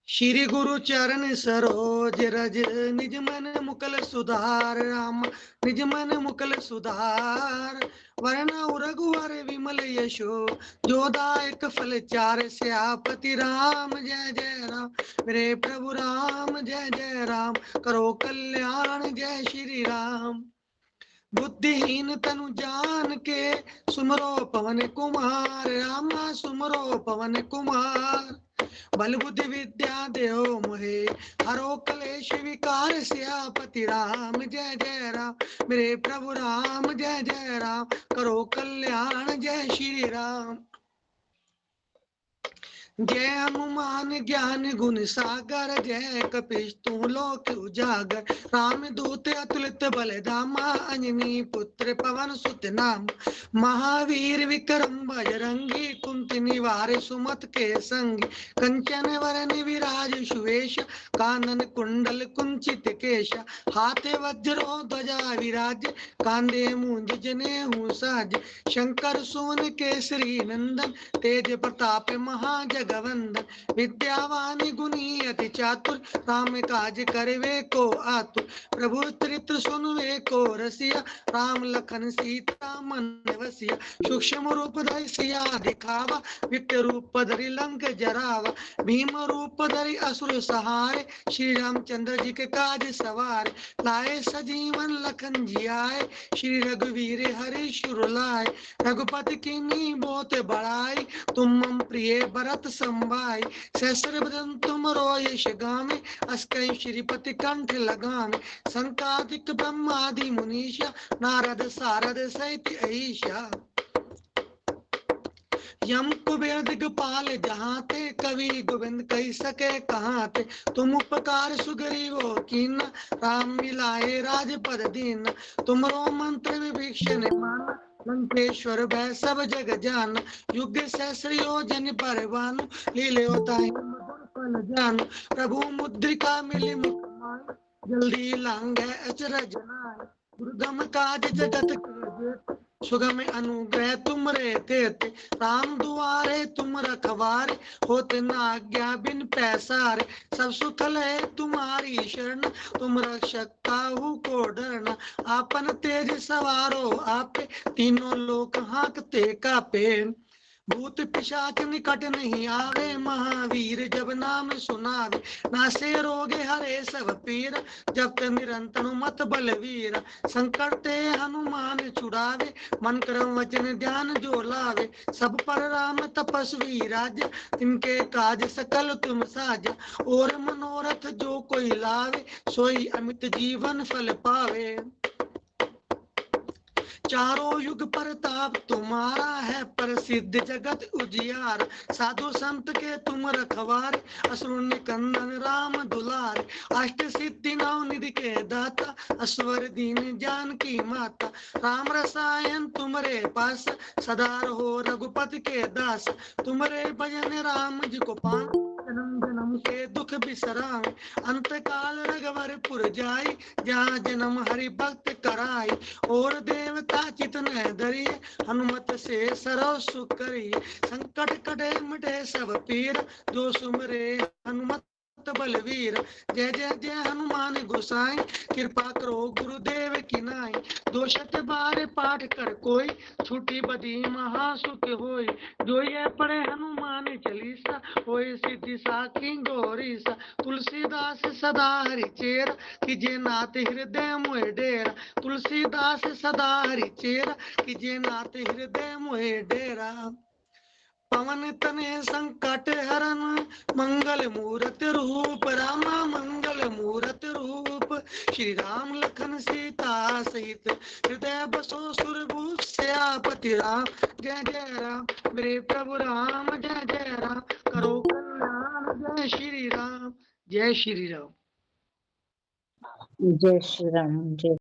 श्री गुरु चरण सरोज रज, निज मन मुकुल सुधार राम, निज मन मुकुल सुधार। वरना रघुवर विमल यशो, जोदायक फल चार, श्यापति राम जय जय राम। मेरे प्रभु राम जय जय राम, करो कल्याण जय श्री राम। बुद्धिहीन तनु जान के, सुमरो पवन कुमार रामा, सुमरो पवन कुमार। बल बुद्धि विद्या देहो मोहे, हरो कलेश विकार, सियापति राम जय जय राम। मेरे प्रभु राम जय जय राम, करो कल्याण जय श्री राम। जय हनुमान ज्ञान गुण सागर, जय कपीश तू लोक उजागर। राम दूत अतुलित बल धामा, अंजनी पुत्र पवन सुत नाम। महावीर विक्रम बजरंगी, कुंति निवार सुमत के संगी। कंचन वरन विराज सुवेश, कानन कुंडल कुंचित केश। हाथे वज्रो ध्वजा विराज, कांधे मूंज जनेऊ साज। शंकर सोन केसरी नंदन, तेज प्रताप महाजगवंदन। विद्यावान गुणी अति चातुर, राम काज करवे को आतुर। प्रभु चरित्र सुनवे को रसिया, राम लखन सीता मन बसिया। सूक्ष्म रूप धरि सिया दिखावा, विकट रूप धरि लंक जरावा। भीम रूप धरि असुर सहारे, श्री रामचंद्र जी के काज सवार। लाए सजीवन लखन जियाए, श्री रघुवीर हरि शुर लाए। रघुपति कीन्ही बहुत बड़ाई, तुम मम प्रिय भरत संभाई। सहस्र बदन तुम रोयस गावे, अस कहि श्रीपति कंठ लगावे। संकादिक ब्रह्मादि मुनीषा, नारद सारद सहित ईशा। यम कुबेर दिगपाल जहाँ ते, कवि गोविंद कही सके कहाँ ते। तुम उपकार सुग्रीव कीन्हा, राम मिलाए राजपद दीन्हा। तुमरो मंत्र विभीषण माना, लंकेश्वर भय सब जग जान। युग सहस्र योजन पर भानु, लील्यों ताहि मधुर फल जानु। प्रभु मुद्रिका मिली मुख माहि, जल्दी लांघै अचरज नाहि। दुर्गम काज जगत के जेते, सुगम अनुग्रह तुम रे तेते। राम दुआरे तुम रखवारे, होत न आज्ञा बिन पैसारे। सब सुख लय तुम्हारी शरण, तुम रक्षक काहू को डरना। आपन तेज सवारो आपे, तीनों लोक हांकते कापे। भूत पिशाच निकट नहीं आवे, महावीर जब नाम सुनावे। नासे रोगे हरे सब पीरा, जब निरंतर मत बलवीरा। संकट ते हनुमान छुड़ावे, मन क्रम वचन ध्यान जो लावे। सब पर राम तपस्वी राजा, तिनके काज सकल तुम साजा। और मनोरथ जो कोई लावे, सोई अमित जीवन फल पावे। चारों युग प्रताप तुम्हारा है, प्रसिद्ध जगत उजियार। साधु संत के तुम रखवारे, असुर निकंदन राम दुलारे। अष्ट सिद्धि नौ निधि के दाता, असवर दीन जानकी माता। राम रसायन तुमरे पास, सदा रहो रघुपति के दास। तुमरे भजन राम जी को पान, जन्म जन्म के दुख बिसराए। अंत काल रघुवर जाई, जहाँ जन्म हरि भक्त कराई। और देवता चित न धरिए, हनुमत से सर्व सुख करिए। संकट कटे मिटे सब पीर, जो सुमरे हनुमत बलवीर। जय जय जय हनुमान गोसाई, कृपा करो गुरुदेव की नाई। दो शत बार पाठ कर कोई, छूटी बदी महासुख होई। जो ये पढ़े हनुमान चालीसा, होय सिद्धि साखी गौरी सा। तुलसीदास सदा हरि चेरा, कीजे नाथ हृदय मोह डेरा। तुलसीदास सदा हरि चेरा, कीजे नाथ हृदय मोह डेरा। पवन तने संकट हरन, मंगल मूरत रूप रामा, मंगल मूरत रूप। श्री राम लखन सीता सहित, हृदय बसो सुरभूप। श्यापति राम जय जय राम, मेरे प्रभु राम जय जय राम। करो कल्याण जय श्री राम, जय श्री राम। जय श्री राम। जय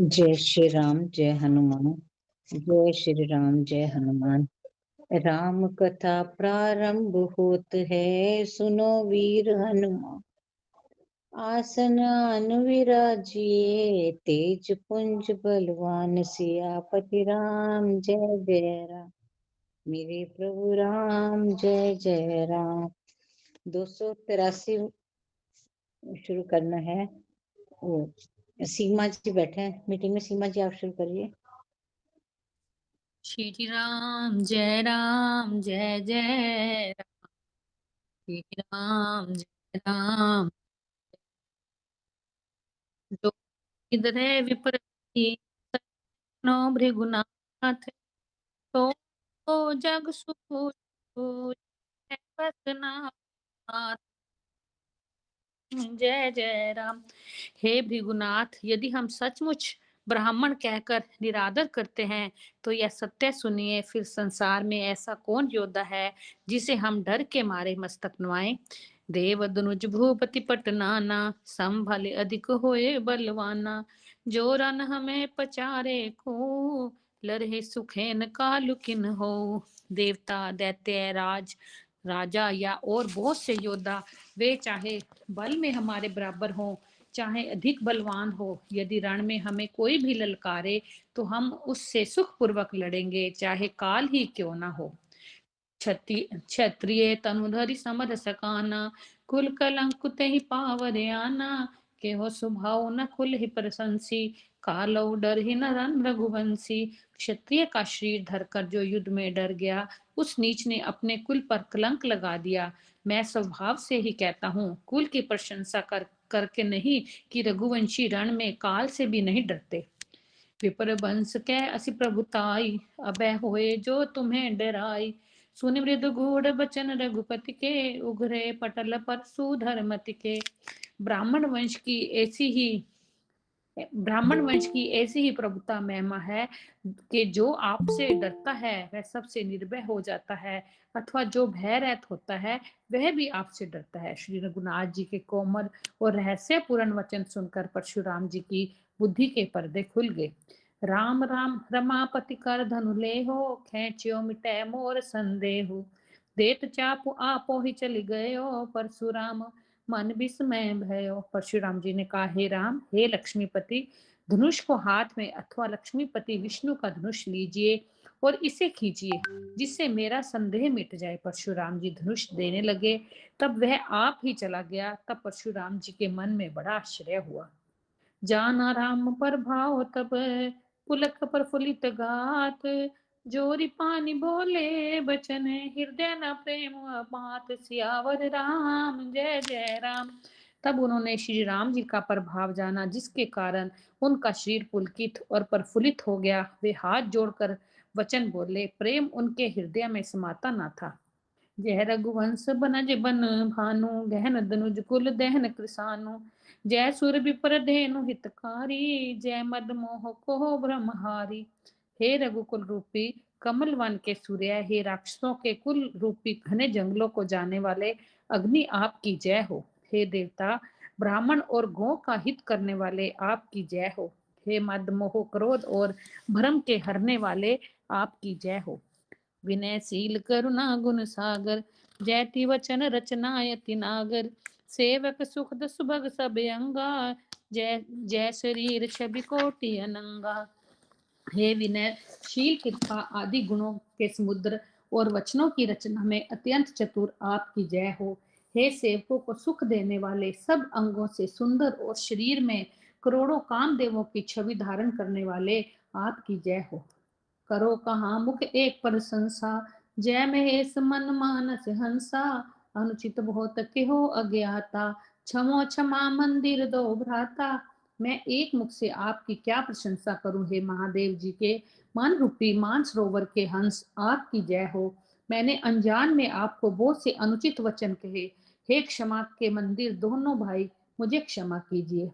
जय श्री राम, जय हनुमान। जय श्री राम, जय हनुमान। राम कथा प्रारंभ होत है, सुनो वीर हनुमान। आसन आन विराजिए, तेज पुंज बलवान सियापति राम। जय जय राम, मेरे प्रभु राम। जय जय राम। 283 शुरू करना है। वो सीमा जी बैठे हैं मीटिंग में। सीमा जी आप शुरू करिए। श्री राम जय राम, जय जय राम। श्री राम जय राम। जो इधर है विपरीत नो भृगुनाथ, तो जग सुख जय जय राम। हे भृगुनाथ, यदि हम सचमुच ब्राह्मण कहकर निरादर करते हैं तो यह सत्य सुनिए, फिर संसार में ऐसा कौन योद्धा है जिसे हम डर के मारे मस्तक नुआएं। देव दनुज भूपति पटनाना, संभल अधिक होए बलवाना। जो रन हमें पचारे को, लरहे सुखेन कालु किन हो। देवता, दैत्य, राजा या और बहुत से योद्धा, वे चाहे बल में हमारे बराबर हो चाहे अधिक बलवान हो, यदि रण में हमें कोई भी ललकारे तो हम उससे सुख पूर्वक लड़ेंगे, चाहे काल ही क्यों ना हो। क्षत्रिय तनुधरि समर सकाना, कुल कलंक ही पावर आना। के हो स्वभाव न खुल ही प्रशंसी, कालो डर ही न रन रघुवंशी। क्षत्रिय का शरीर धरकर जो युद्ध में डर गया, उस नीच ने अपने कुल पर कलंक लगा दिया। मैं स्वभाव से ही कहता हूँ, कुल की प्रशंसा करके नहीं, कि रघुवंशी रण में काल से भी नहीं डरते। विपर बंस कै असि प्रभुताई, अबे होए जो तुम्हें डराई। सुनि मृद गूढ़ बचन रघुपति के, उघरे पटल पर सुधर्मति के। ब्राह्मण वंश की ऐसी ही ब्राह्मण वंश की ऐसी ही प्रभुता महिमा है कि जो आपसे डरता है वह सबसे निर्भय हो जाता है, अथवा जो भय रहित होता है वह भी आपसे डरता है। श्री रघुनाथ जी के कोमल और रहस्यपूर्ण वचन सुनकर परशुराम जी की बुद्धि के पर्दे खुल गए। राम राम रमापति कर धनु ले हो, खेच्यो मिटै मोर संदेहु। देत चापु आपो ही चल गयो, परशुराम मन विस्मय भयो। परशुराम जी ने कहा, हे राम, हे लक्ष्मीपति, धनुष को हाथ में अथवा लक्ष्मीपति विष्णु का धनुष लीजिए और इसे खींचिए, जिससे मेरा संदेह मिट जाए। परशुराम जी धनुष देने लगे, तब वह आप ही चला गया। तब परशुराम जी के मन में बड़ा आश्चर्य हुआ। जाना राम पर भाव तब, पुलक प्रफुल्लित गात। जोरी पानी बोले बचन, हृदय न प्रेम बात। सियावर राम जय जय राम। तब उन्होंने श्री राम जी का प्रभाव जाना, जिसके कारण उनका शरीर पुलकित और प्रफुल्लित हो गया। वे हाथ जोड़कर वचन बोले, प्रेम उनके हृदय में समाता न था। जय रघुवंश बनज बन भानु, गहन दनुज कुल दहन कृसानु। जय सुर विपर धेनु हितकारी, जय मद मोह को ब्रह्महारी। हे रघुकुल रूपी कमल वन के सूर्य, हे राक्षसों के कुल रूपी घने जंगलों को जाने वाले अग्नि, आपकी जय हो। हे देवता, ब्राह्मण और गौ का हित करने वाले, आपकी जय हो। हे मद मोह क्रोध और भ्रम के हरने वाले, आपकी जय हो। विनयशील करुणा गुण सागर, जैति वचन रचना यति नागर। सेवक सुखद सुभग सब अंगा, जय जय शरीर छवि कोटि अनंगा। हे विनयशील, कृपा आदि गुणों के समुद्र और वचनों की रचना में अत्यंत चतुर, आपकी जय हो। हे सेवकों को सुख देने वाले, सब अंगों से सुंदर और शरीर में करोड़ों कामदेवों की छवि धारण करने वाले, आपकी जय हो। करो कहाँ मुख एक प्रशंसा, जय महेश मन मानस हंसा। अनुचित बहुत के हो अज्ञाता, क्षमो क्षमा मंदिर दो भ्राता। मैं एक मुख से आपकी क्या प्रशंसा करूं, हे महादेव जी के मन रूपी मानसरोवर के हंस, आपकी जय हो। मैंने अनजान में आपको बहुत से अनुचित वचन कहे, हे क्षमा के मंदिर दोनों भाई, मुझे क्षमा कीजिए।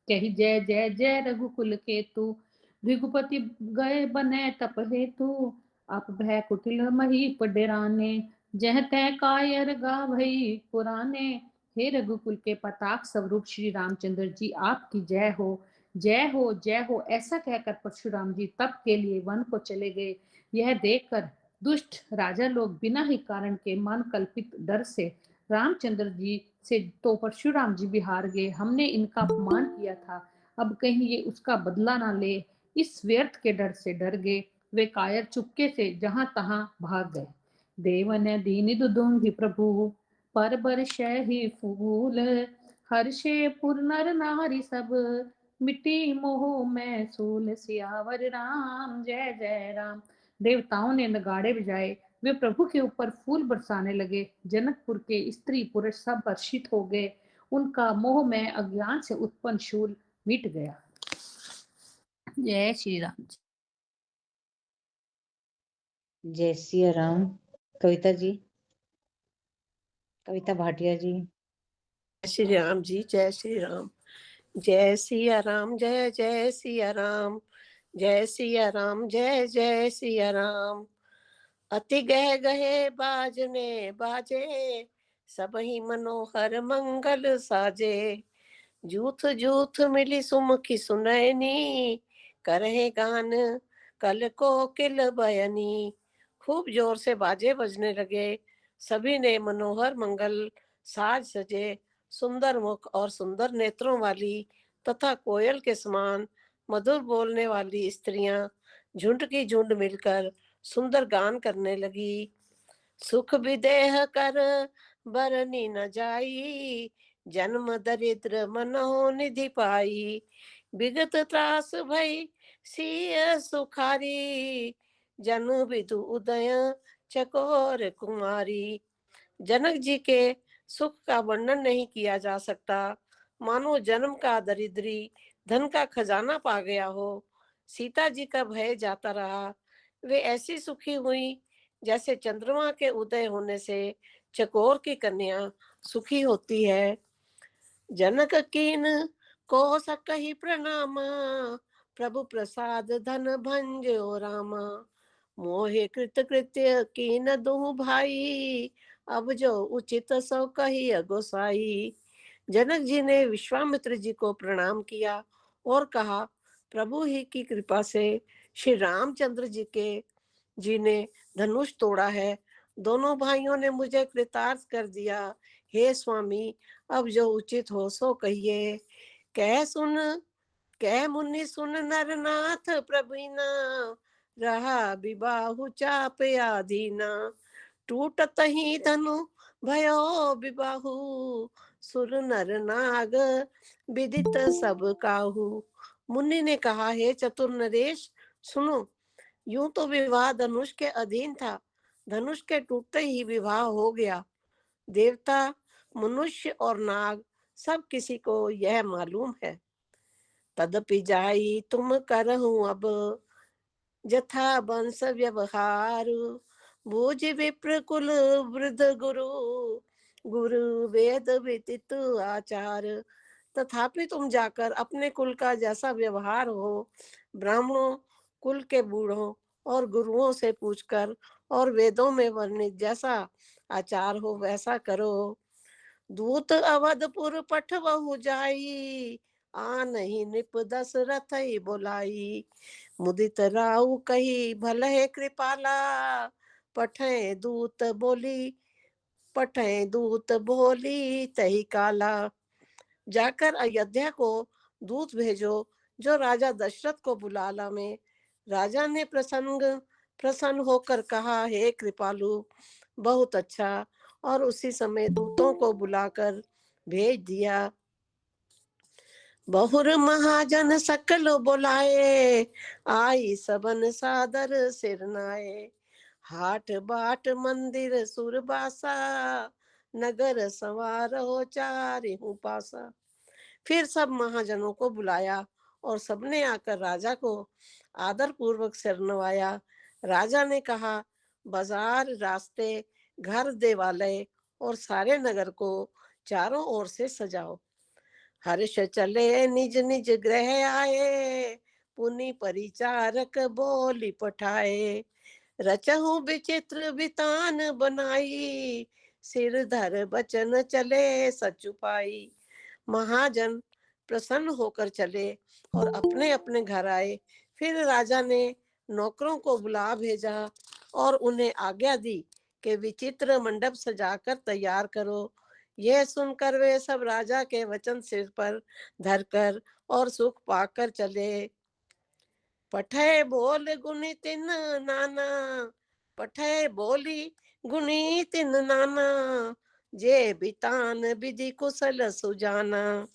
कही जय जय जय रघुकुल केतु, भृगुपति गए बने तप हेतु। आप भय कुटिल मही पडेराने, जह तह कायर गा भई पुराने। हे रघुकुल के पताक स्वरूप श्री रामचंद्र जी, आपकी जय हो, जय हो, जय हो। ऐसा कहकर परशुराम जी तप के लिए वन को चले गए। यह देखकर दुष्ट राजा लोग बिना ही कारण के मन कल्पित डर से रामचंद्र जी से तो परशुराम जी भी हार गए। हमने इनका अपमान किया था, अब कहीं ये उसका बदला ना ले, इस व्यर्थ के डर से डर गए। वे कायर चुपके से जहां तहां भाग गए। देवन दीन दुदुंहि प्रभु पर बरसै ही फूल, हर्षे पुर नर नारी सब, मिट्टी मोह में सूल। सियावर राम जय जय राम। देवताओं ने नगाड़े बजाए, वे प्रभु के ऊपर फूल बरसाने लगे। जनकपुर के स्त्री पुरुष सब हर्षित हो गए, उनका मोह में अज्ञान से उत्पन्न शूल मिट गया। जय श्री राम। जय सिया राम। कविता जी, कविता भाटिया जी। श्री राम जी, जय श्री राम। जय सिया राम, जय जय सिया राम, जय सिया राम, जय जय सिया राम। अति गह गहे बाजने बाजे, सब ही मनोहर मंगल साजे। जूथ जूथ मिली सुमुखी सुनैनी, करहे गान कल को किल बयनी। खूब जोर से बाजे बजने लगे, सभी ने मनोहर मंगल साज सजे। सुंदर मुख और सुंदर नेत्रों वाली तथा कोयल के समान मधुर बोलने वाली स्त्रियां झुंड की झुंड मिलकर सुंदर गान करने लगी। सुख विदेह कर बरनी न जाई, जन्म दरिद्र मनो निधि पाई। विगत त्रास भई सिय सुखारी, जन विदु उदय चकोर कुमारी। जनक जी के सुख का वर्णन नहीं किया जा सकता, मानो जन्म का दरिद्री धन का खजाना पा गया हो। सीता जी का भय जाता रहा, वे ऐसी सुखी हुई जैसे चंद्रमा के उदय होने से चकोर की कन्या सुखी होती है। जनक कीन को सकहि प्रणाम, प्रभु प्रसाद धन भंजो रामा। मोहे कृत कृत्य कीन दुहु भाई, अब जो उचित सो कही गोसाई। जनक जी ने विश्वामित्र जी को प्रणाम किया और कहा, प्रभु ही की कृपा से श्री रामचंद्र जी ने धनुष तोड़ा है। दोनों भाइयों ने मुझे कृतार्थ कर दिया। हे स्वामी, अब जो उचित हो सो कहिए। कह मुनि सुन नरनाथ प्रवीणा, रहा विबाहु चाप आधीना। टूटत ही धनु भयो विबाहु, सुर नर नाग विदित सब काहू। मुनि ने कहा, हे चतुर नरेश सुनो, यूं तो विवाह धनुष के अधीन था, धनुष के टूटते ही विवाह हो गया। देवता, मनुष्य और नाग सब किसी को यह मालूम है। तदपि जाई तुम करहु अब, जथा वंश व्यवहार। भोज विप्र कुल वृद्ध गुरु, गुरु वेद विदित आचार। तथापि तुम जाकर अपने कुल का जैसा व्यवहार हो, ब्राह्मणों कुल के बूढ़ों और गुरुओं से पूछकर, और वेदों में वर्णित जैसा आचार हो वैसा करो। दूत अवधपुर पठवहु जाई, आ नहीं निप दशरथ ही बोलाई। मुदित राउ कही भले कृपाला, पठे दूत बोली तही काला। जाकर अयोध्या को दूत भेजो जो राजा दशरथ को बुला लावे। राजा ने प्रसन्न होकर कहा, हे कृपालु, बहुत अच्छा। और उसी समय दूतों को बुलाकर भेज दिया। बहुर महाजन सकल बुलाए, आई सबन सादर सिरनाए। हाट बाट मंदिर सुरबासा, नगर संवारो चारिहु पासा। फिर सब महाजनों को बुलाया और सबने आकर राजा को आदर पूर्वक सिर नवाया। राजा ने कहा, बाजार, रास्ते, घर, देवालय और सारे नगर को चारों ओर से सजाओ। हर्ष चले निज निज गृह आए, पुनि परिचारक बोली पठाए। रचहु विचित्र वितान बनाई, सिर धर बचन चले सच पाई। महाजन प्रसन्न होकर चले और अपने अपने घर आए। फिर राजा ने नौकरों को बुला भेजा और उन्हें आज्ञा दी कि विचित्र मंडप सजाकर तैयार करो। यह सुनकर वे सब राजा के वचन सिर पर धरकर और सुख पाकर चले। पठय बोल गुनी तिन नाना, पठय बोली गुनी तिन नाना, जे बितान विधि कुशल सुजाना,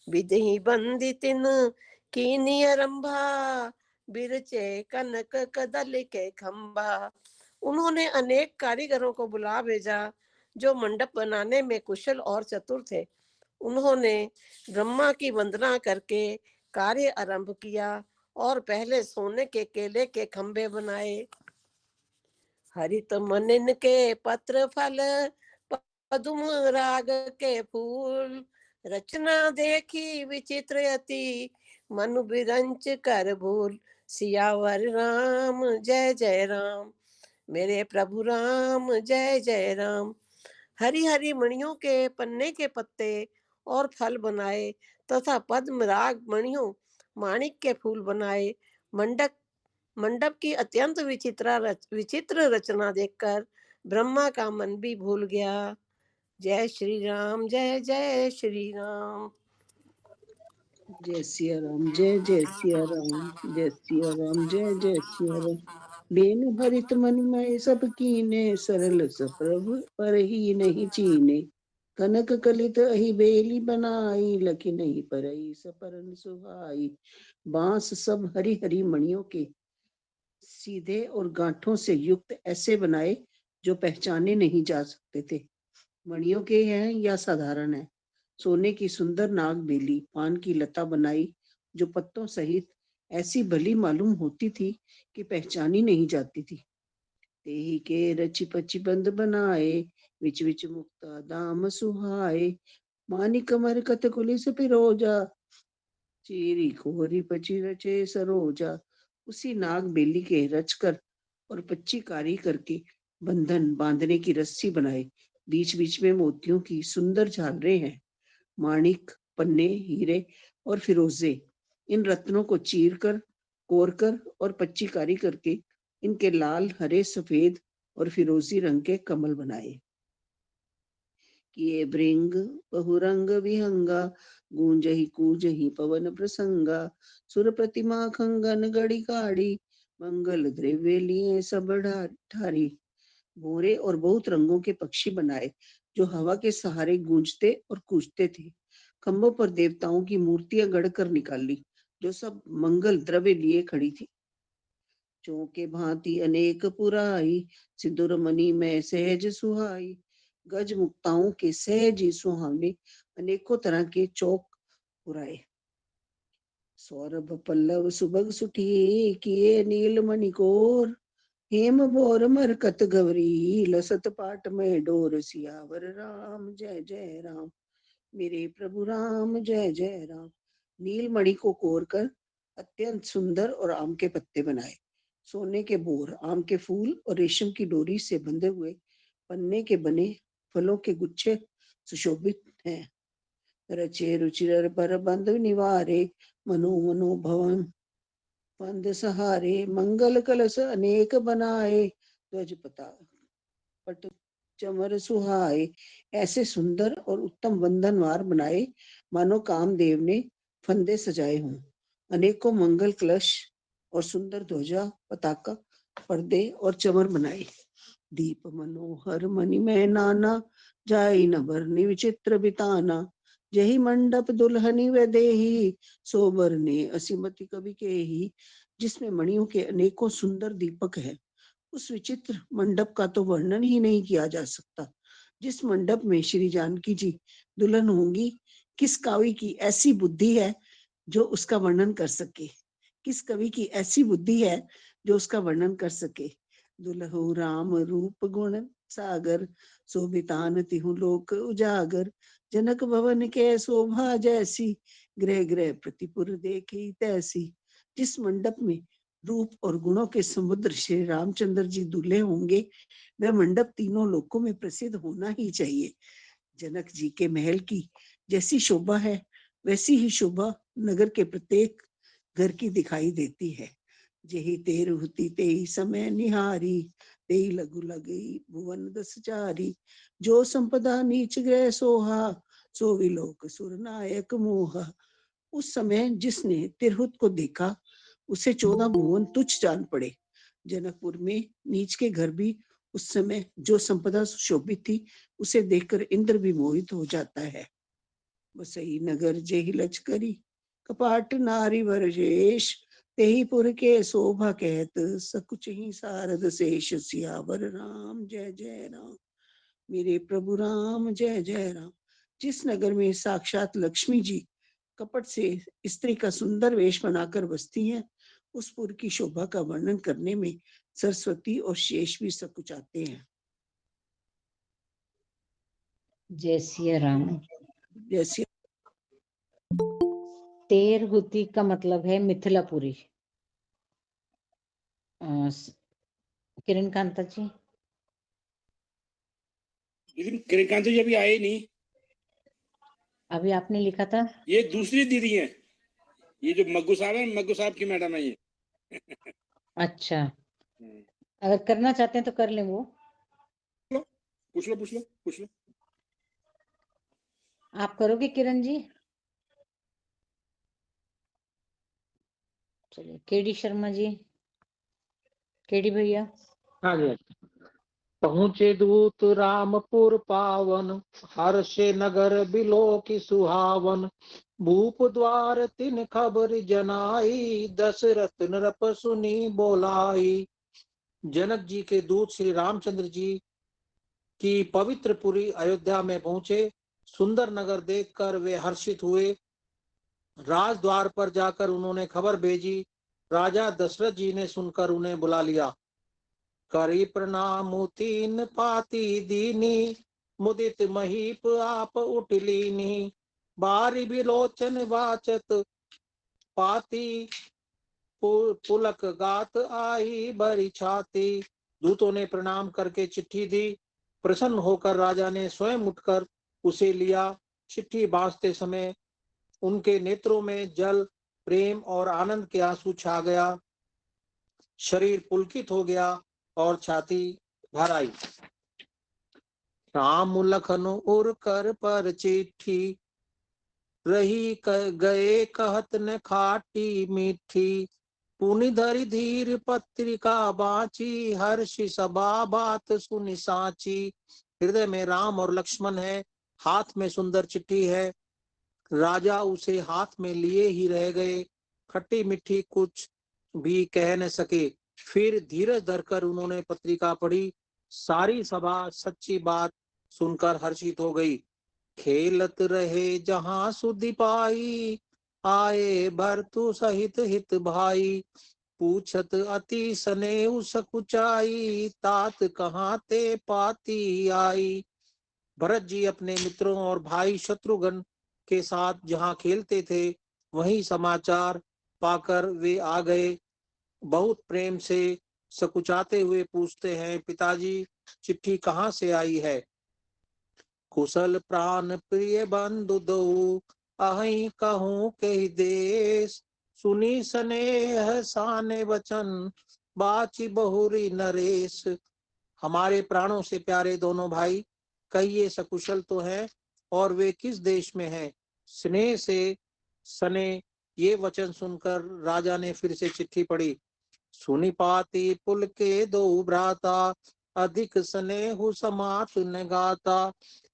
विधि बंदी तिन कीनी आरंभा, बिरचे कनक कदल के खंबा। उन्होंने अनेक कारीगरों को बुला भेजा जो मंडप बनाने में कुशल और चतुर थे। उन्होंने ब्रह्मा की वंदना करके कार्य आरंभ किया और पहले सोने के केले के खंबे बनाए। हरित मनिन के पत्र फल, पदुम राग के फूल, रचना देखी विचित्र अति, मनु बिरंच कर भूल। सियावर राम जय जय राम, मेरे प्रभु राम जय जय राम। हरी हरी मणियों के पन्ने के पत्ते और फल बनाए तथा पद्म राग मणियों माणिक के फूल बनाए। मंडप की अत्यंत विचित्र रचना देखकर ब्रह्मा का मन भी भूल गया। जय श्री राम जय जय श्री राम। जय सिया राम जय जय सिया राम, जय सिया राम जय जय सिया राम। बेन भरित मन में सब कीने, सरल सप्रभ पर ही नहीं चीने। कनक कलित अहि बेली बनाई, लखी नहीं परई सपरन सुहाई। बांस सब हरी हरी मणियों के सीधे और गांठों से युक्त ऐसे बनाए जो पहचाने नहीं जा सकते थे। मणियों के हैं या साधारण है। सोने की सुंदर नाग बेली, पान की लता बनाई जो पत्तों सहित ऐसी भली मालूम होती थी कि पहचानी नहीं जाती थी। तेही के रची पची बंद बनाए, विच विच मुक्ता दाम सुहाए। मानिक मरकत कुलिस पिरोजा, चीरी खोरी पची रचे सरोजा। उसी नाग बेली के रचकर और पच्ची कारी करके बंधन बांधने की रस्सी बनाए। बीच बीच में मोतियों की सुंदर झालरें हैं। माणिक, पन्ने, हीरे और फिरोजे, इन रत्नों को चीर कर, कोर कर और पच्ची कारी करके इनके लाल, हरे, सफेद और फिरोजी रंग के कमल बनाए। किए भृंग बहुरंग विहंगा, गूंजहि कूजहि पवन प्रसंगा। सुर प्रतिमा खंगन गढ़ी काढ़ी, मंगल द्रव्य लिए सब ठारी। भूरे और बहुत रंगों के पक्षी बनाए जो हवा के सहारे गूंजते और कूजते थे। खंभों पर देवताओं की मूर्तियां गढ़कर निकाली जो सब मंगल द्रव्य लिए खड़ी थी। चौके भांति अनेक पुराई, सिंदूर मणि में सहज सुहाई। गज मुक्ताओं के सहज ही सुहावने अनेकों तरह के चौक पुराए। सौरभ पल्लव सुभग सुठी, किए नील मणिकोर। हेम भोर मरकत गौरी, लसत पाट में डोर। सियावर राम जय जय राम, मेरे प्रभु राम जय जय राम। नीलमणि को कोर कर अत्यंत सुंदर और आम के पत्ते बनाए। सोने के बोर, आम के फूल और रेशम की डोरी से बंधे हुए पन्ने के बने फलों के गुच्छे सुशोभित हैं। रचे रुचिर पर बंध निवारे, मनो मनो भवन पंद सहारे। मंगल कलश अनेक बनाए, ध्वज पट चमर सुहाए। ऐसे सुंदर और उत्तम बंधनवार बनाए मानो कामदेव ने फंदे सजाए हों। अनेकों मंगल कलश और सुंदर ध्वजा, पताका, पर्दे और चमर बनाए। दीप मनोहर मणि में नाना, जाई न भरनी विचित्र बिताना। यही मंडप दुल्हनी व देही, सोबर ने असीमति कवि के ही। जिसमें मणियों के अनेकों सुंदर दीपक है, उस विचित्र मंडप का तो वर्णन ही नहीं किया जा सकता। जिस मंडप में श्री जानकी जी दुल्हन होंगी, किस कवि की ऐसी बुद्धि है जो उसका वर्णन कर सके? किस कवि की ऐसी बुद्धि है जो उसका वर्णन कर सके? दुल्हो राम रूप गुण सागर, शोभितान तिहु लोक उजागर। जनक भवन के शोभा जैसी, गृह गृह प्रतिपुर देखी तैसी। जिस मंडप में रूप और गुणों के समुद्र श्री रामचंद्र जी दूल्हे होंगे। वह मंडप तीनों लोकों में प्रसिद्ध होना ही चाहिए। जनक जी के महल की जैसी शोभा है, वैसी ही शोभा नगर के प्रत्येक घर की दिखाई देती है। जेहि तेर हुती तेई समय निहारी, तेई लघु लगई भुवन दस चारी। जो संपदा नीच ग्रह सोहा, सो विलोक सुर नायक मोहा। उस समय जिसने तिरहुत को देखा, उसे 14 भुवन तुच्छ जान पड़े। जनकपुर में नीच के घर भी उस समय जो संपदा सुशोभित थी, उसे देखकर इंद्र भी मोहित हो जाता है। बसई नगर जेहि लचकरी, कपाट नारी वरजेश। तेहि पुर के शोभा कहत, सकुच ही सारद शेष। सियावर राम जय जय राम, मेरे प्रभु राम जय जय राम। जिस नगर में साक्षात लक्ष्मी जी कपट से स्त्री का सुंदर वेश बनाकर बसती हैं, उस पुर की शोभा का वर्णन करने में सरस्वती और शेष भी सकुचाते हैं। जय सिया राम। जैसे तेरहुती का मतलब है मिथिलापुरी। किरण कांता जी, लेकिन किरणकांत जी अभी आए नहीं। अभी आपने लिखा था। ये दूसरी दीदी है, ये जो मग्गू साहब है, मग्गू साहब की मैडम है ये। अच्छा, अगर करना चाहते हैं तो कर लें वो। पूछ लो पूछ लो पूछ लो। आप करोगे किरण जी? चलिए, केडी शर्मा जी, केडी भैया। हाँ जी। पहुँचे दूत रामपुर पावन, हर्षे नगर बिलो की सुहावन। भूप द्वार तिन खबर जनाई, दशरथ नृप सुनी बोलाई। जनक जी के दूत श्री रामचंद्र जी की पवित्र पुरी अयोध्या में पहुंचे। सुंदर नगर देखकर वे हर्षित हुए। राजद्वार पर जाकर उन्होंने खबर भेजी। राजा दशरथ जी ने सुनकर उन्हें बुला लिया। करी प्रणाम तीन पाती दीनी, मुदित महीप आप उठलीनी। बारी बिलोचन वाचत पाती, पुलक गात आई बरी छाती। दूतों ने प्रणाम करके चिट्ठी दी। प्रसन्न होकर राजा ने स्वयं उठकर उसे लिया। चिट्ठी बांधते समय उनके नेत्रों में जल, प्रेम और आनंद के आंसू छा गया। शरीर पुलकित हो गया और छाती भर आई। राम लखन उर कर पर चिट्ठी, रही गए कहत न खाटी मीठी। पुनि धरि धीर पत्रिका बाची, हर्षि सभा बात सुनि साची। हृदय में राम और लक्ष्मण है, हाथ में सुंदर चिट्ठी है। राजा उसे हाथ में लिए ही रह गए, खट्टी मिट्टी कुछ भी कह न सके। फिर धीरज धरकर उन्होंने पत्रिका पढ़ी। सारी सभा सच्ची बात सुनकर हर्षित हो गई। खेलत रहे जहां सुधि पाई, आए भरतु सहित हित भाई। पूछत अति स्नेह सकुचाई, तात कहाँ ते पाती आई। भरत जी अपने मित्रों और भाई शत्रुघ्न के साथ जहां खेलते थे, वहीं समाचार पाकर वे आ गए। बहुत प्रेम से सकुचाते हुए पूछते हैं, पिताजी चिट्ठी कहाँ से आई है? कुशल प्राण प्रिय बंधु दो, अहि कहूँ के देश। सुनी स्नेह साने वचन, बाची बहुरी नरेश। हमारे प्राणों से प्यारे दोनों भाई, कहिए सकुशल तो हैं और वे किस देश में हैं? स्नेह से सने ये वचन सुनकर राजा ने फिर से चिट्ठी पढ़ी। सुनि पाती पुल के दो भ्राता, अधिक स्नेह समात न गाता।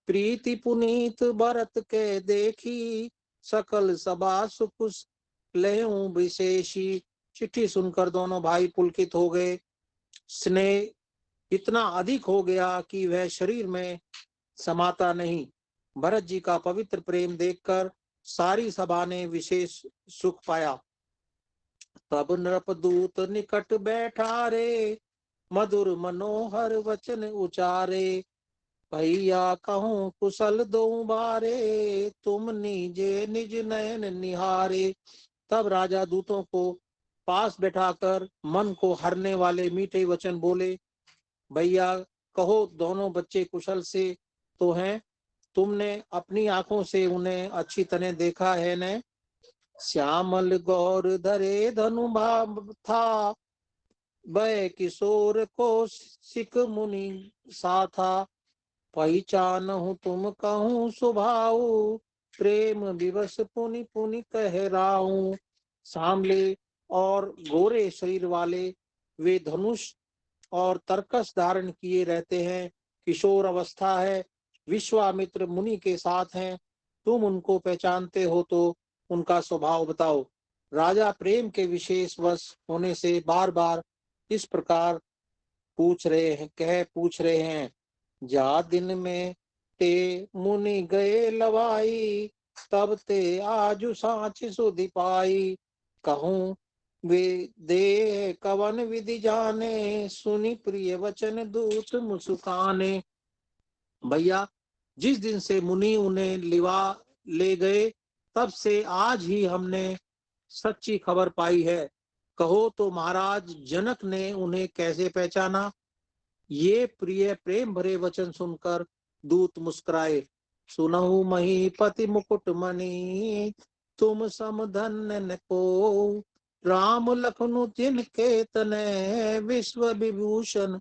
प्रीति पुनीत भरत के देखी, सकल सभा सुख लेहूं विशेषी। चिट्ठी सुनकर दोनों भाई पुलकित हो गए। स्नेह इतना अधिक हो गया कि वह शरीर में समाता नहीं। भरत जी का पवित्र प्रेम देखकर सारी सभा ने विशेष सुख पाया। तब नृपदूत निकट बैठा रे, मधुर मनोहर वचन उचारे। भैया कहूँ कुशल दो बारे, तुम निजे निज नयन निहारे। तब राजा दूतों को पास बैठाकर मन को हरने वाले मीठे वचन बोले। भैया कहो, दोनों बच्चे कुशल से तो हैं? तुमने अपनी आंखों से उन्हें अच्छी तरह देखा है न? श्यामल गौर धरे धनु भाव था, वह किशोर को सिख मुनि सा था। पहचान हूँ तुम कहूँ स्वभाव, प्रेम विवश पुनि पुनि कह रहा हूँ। सांवले और गोरे शरीर वाले वे धनुष और तरकस धारण किए रहते हैं। किशोर अवस्था है, विश्वामित्र मुनि के साथ हैं। तुम उनको पहचानते हो तो उनका स्वभाव बताओ। राजा प्रेम के विशेष वश होने से बार बार इस प्रकार पूछ रहे हैं। जा दिन में ते मुनि गए लवाई, तब ते आजु सांच सुधि पाई। कहूँ वे दे कवन विधि जाने, सुनी प्रिय वचन दूत मुस्काने। भैया जिस दिन से मुनि उन्हें लिवा ले गए, तब से आज ही हमने सच्ची खबर पाई है। कहो तो महाराज जनक ने उन्हें कैसे पहचाना? ये प्रिय प्रेम भरे वचन सुनकर दूत मुस्कुराए। सुनहु महीपति मुकुट मणि, तुम सम धन्य न को। राम लखनु जिनके तनय, विश्व विभूषण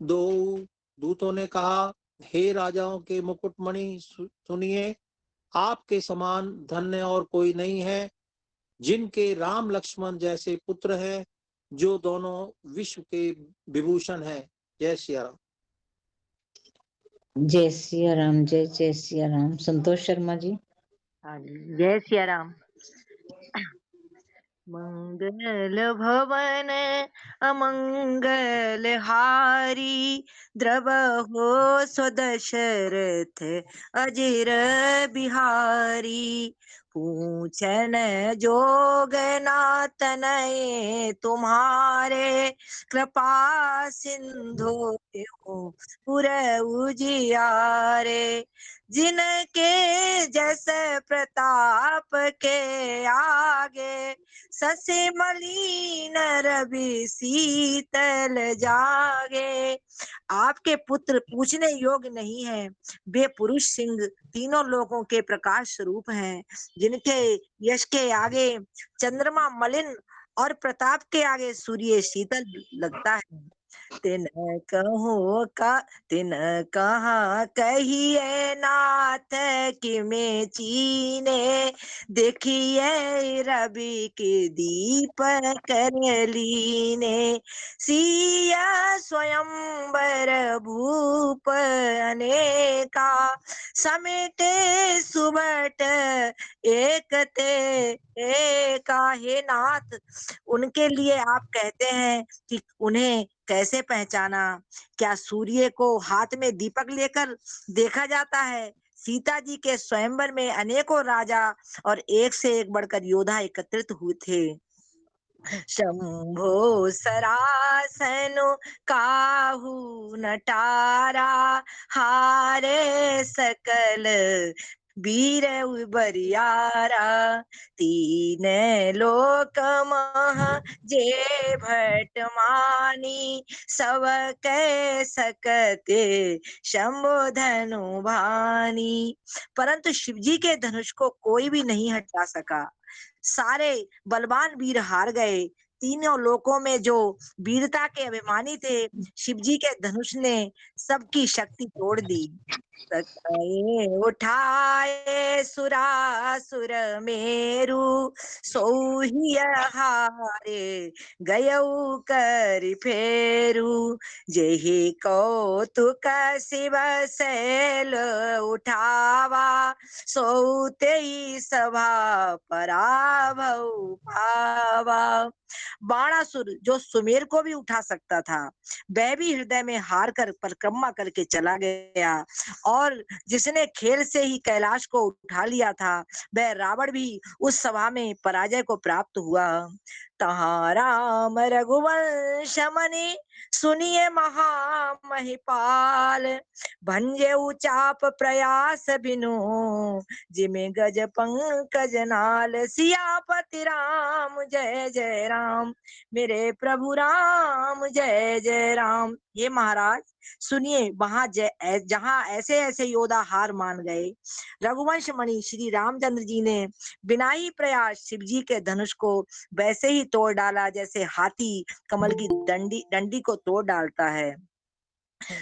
दो। दूतों ने कहा, हे राजाओं के मुकुटमणि, सुनिए, आपके समान धन्य और कोई नहीं है, जिनके राम लक्ष्मण जैसे पुत्र हैं, जो दोनों विश्व के विभूषण हैं। जय सिया राम। जय सिया राम, जय जय सिया राम। संतोष शर्मा जी। हाँ जी, जय सिया राम। मंगल भवन अमंगल हारी, द्रवहो स्वदशरथ अजिर बिहारी। पूछन जोग ना तनये तुम्हारे, कृपा सिंधु पुर उजियारे। जिनके जस प्रताप के आगे, ससे मलिन रवि शीतल जागे। आपके पुत्र पूछने योग्य नहीं है, वे पुरुष सिंह तीनों लोगों के प्रकाश स्वरूप हैं। जिनके यश के आगे चंद्रमा मलिन और प्रताप के आगे सूर्य शीतल लगता है। तिन कहाँ कहिए नाथ कि में चीने, देखिए रवि के दीप कर लीने। सिया स्वयंवर भूप अनेका, समेटे सुबट एक ते एका। हे नाथ, उनके लिए आप कहते हैं कि उन्हें कैसे पहचाना? क्या सूर्य को हाथ में दीपक लेकर देखा जाता है? सीता जी के स्वयंवर में अनेकों राजा और एक से एक बढ़कर योद्धा एकत्रित हुए थे। शंभो सरासनु काहू नटारा, हारे सकल वीर बरियारा। तीन लोक मह जे भट मानी, सब कै सकते शंभो धनु भानी। परंतु शिवजी के धनुष को कोई भी नहीं हटा सका। सारे बलवान वीर हार गए। तीनों लोकों में जो वीरता के अभिमानी थे, शिवजी के धनुष ने सबकी शक्ति तोड़ दी। सकए उठाए सुरासुर मेरु, सोहिय हारे गयऊ कर फेरु। जेहि कौतुक शिव सैल उठावा, सोते सभा पराभव पावा। बाणासुर जो सुमेर को भी उठा सकता था, वह भी हृदय में हार कर परिक्रमा करके चला गया। और जिसने खेल से ही कैलाश को उठा लिया था, वह रावण भी उस सभा में पराजय को प्राप्त हुआ। तहाँ राम रघुवंश मनि सुनिए महामहिपाल। भंजे चाप प्रयास बिनु जिमि गज पंकज नाल। सियापति राम जय जय राम, मेरे प्रभु राम जय जय राम। ये महाराज सुनिए, वहां जहां ऐसे ऐसे योद्धा हार मान गए, रघुवंश मणि श्री रामचंद्र जी ने बिना ही प्रयास शिव जी के धनुष को वैसे ही तोड़ डाला जैसे हाथी कमल की डंडी को तोड़ डालता है।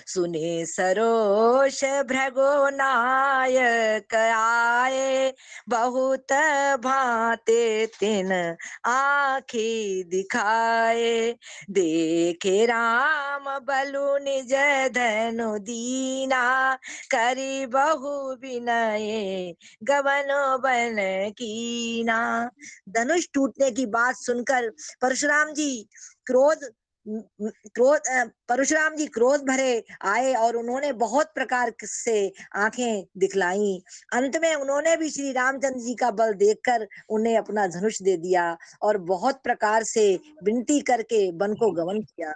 सुने सरोष भृगु नायक आए, बहुत भांते तिन आँखी दिखाए। देखे राम बलु निज धनु दीना, करी बहु विनय गवन बन कीना। धनुष टूटने की बात सुनकर परशुराम जी क्रोध परशुराम जी क्रोध भरे आए और उन्होंने बहुत प्रकार से आंखें दिखलाई। अंत में उन्होंने भी श्री रामचंद्र जी का बल देखकर उन्हें अपना धनुष दे दिया और बहुत प्रकार से विनती करके वन को गमन किया।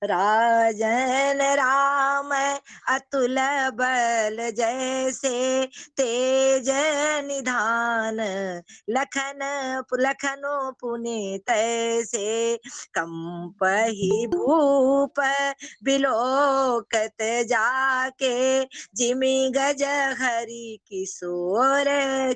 राजन राम अतुल बल जैसे, तेज निधान लखनो पुनि तैसे। कंपहि भूप बिलोकत जाके, जिमि गज हरि किशोर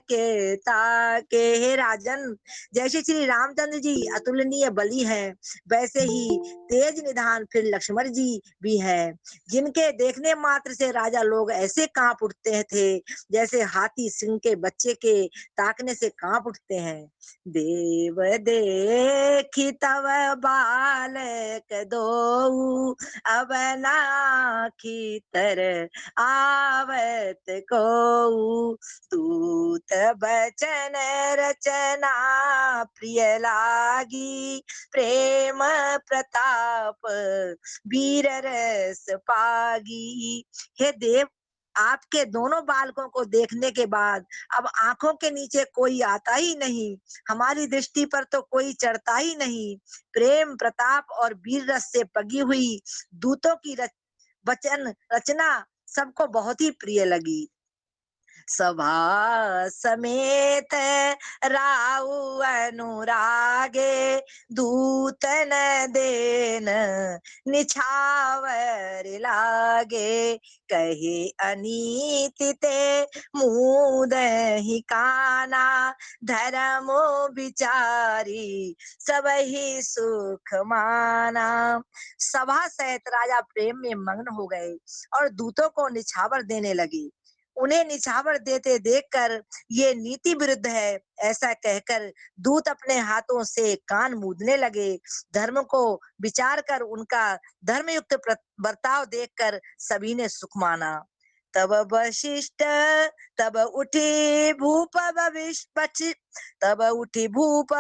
के ताके। हे राजन, जैसे श्री रामचंद्र जी अतुलनीय बली है, वैसे ही तेज निधान फिर लक्ष्मण जी भी है, जिनके देखने मात्र से राजा लोग ऐसे कांप उठते थे जैसे हाथी सिंह के बच्चे के ताकने से कांप उठते हैं। देव देखी तव बालक दो, अब नाखी तर आवत को। तूत बचन रचना प्रिय लागी, प्रेम प्रताप वीर रस पागी। हे देव, आपके दोनों बालकों को देखने के बाद अब आंखों के नीचे कोई आता ही नहीं, हमारी दृष्टि पर तो कोई चढ़ता ही नहीं। प्रेम प्रताप और वीर रस से पगी हुई दूतों की वचन रचना सबको बहुत ही प्रिय लगी। सभा समेत राउ अनुरागे, दूतन देन निछावर लागे। कहे अनीति ते मुद ही काना, धर्म विचारी सब ही सुख माना। सभा सहित राजा प्रेम में मग्न हो गए और दूतों को निछावर देने लगे। उन्हें निछावर देते देखकर ये नीति विरुद्ध है ऐसा कहकर दूत अपने हाथों से कान मूदने लगे। धर्म को विचार कर उनका धर्मयुक्त बर्ताव देखकर सभी ने सुख माना। तब वशिष्ठ तब उठी भूप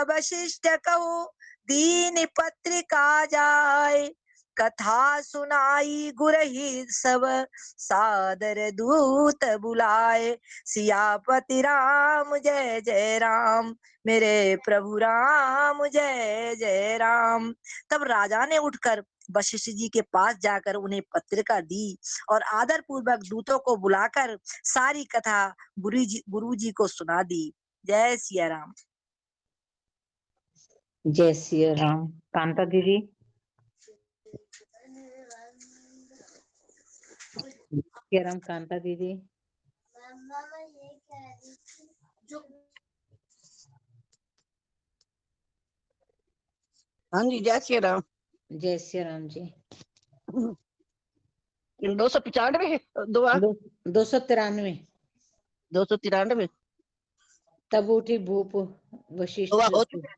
वशिष्ठ कहूं, दीन पत्रिका जाय। कथा सुनाई गुरहि सब, सादर दूत बुलाए। सियापति राम जय जय राम, मेरे प्रभु राम जय जय राम। तब राजा ने उठकर वशिष्ठ जी के पास जाकर उन्हें पत्रिका दी और आदर पूर्वक दूतों को बुलाकर सारी कथा गुरु जी को सुना दी। जय सिया राम। जय सिया राम। कांता दीदी। सिया राम कांता दीदी। हाँ जी, जय श्री राम। जय सिया राम जी। 295 दुआ 293। 293 तब उठी भूप वशिष्ठ। दुआ हो चुका।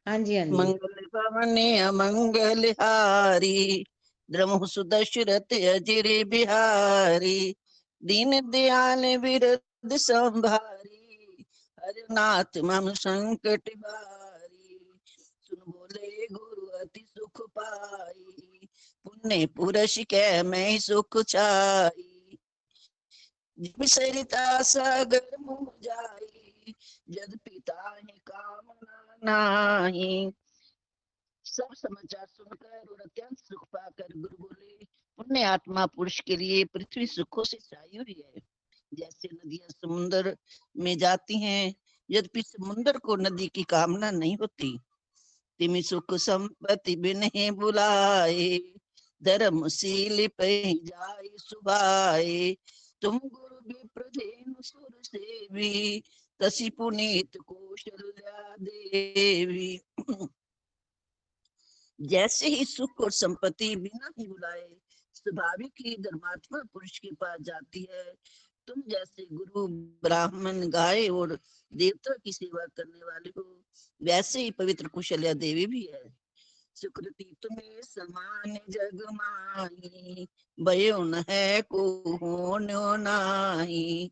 हाँ जी हाँ जी। मंगल भवने अमंगल हारी, द्रमु सुदशरथ अजिर बिहारी। दीन दयाल विरद संभारी, हरनाथ मम संकट भारी। सुन बोले गुरु अति सुख पाई, पुण्य पुरुष के मैं सुख छाई। जिम सरिता सागर मुँह जाई, जद पिता है कामना नाही। सब समाचार सुनकर और अत्यंत सुख पाकर गुरु बोले, पुण्य आत्मा पुरुष के लिए पृथ्वी सुखों से छाई हुई है। जैसे नदियां समुद्र में जाती हैं, यद्यपि समुद्र को नदी की कामना नहीं होती। तिमि सुख संपत्ति बिन बुलाए, धर्मशील पे जाय सुभाए। तुम गुरु विप्र धेनु सुर सेवी, तसी पुनीत कौशल्या देवी। जैसे ही सुख और संपत्ति बिना ही बुलाए स्वाभाविक ही धर्मात्मा पुरुष के पास जाती है, तुम जैसे गुरु ब्राह्मण गाय और देवता की सेवा करने वाले हो, वैसे ही पवित्र कुशल्या देवी भी है। सुकृति तुम्हें समान जग माही, भयो न है को होन्यो नाही।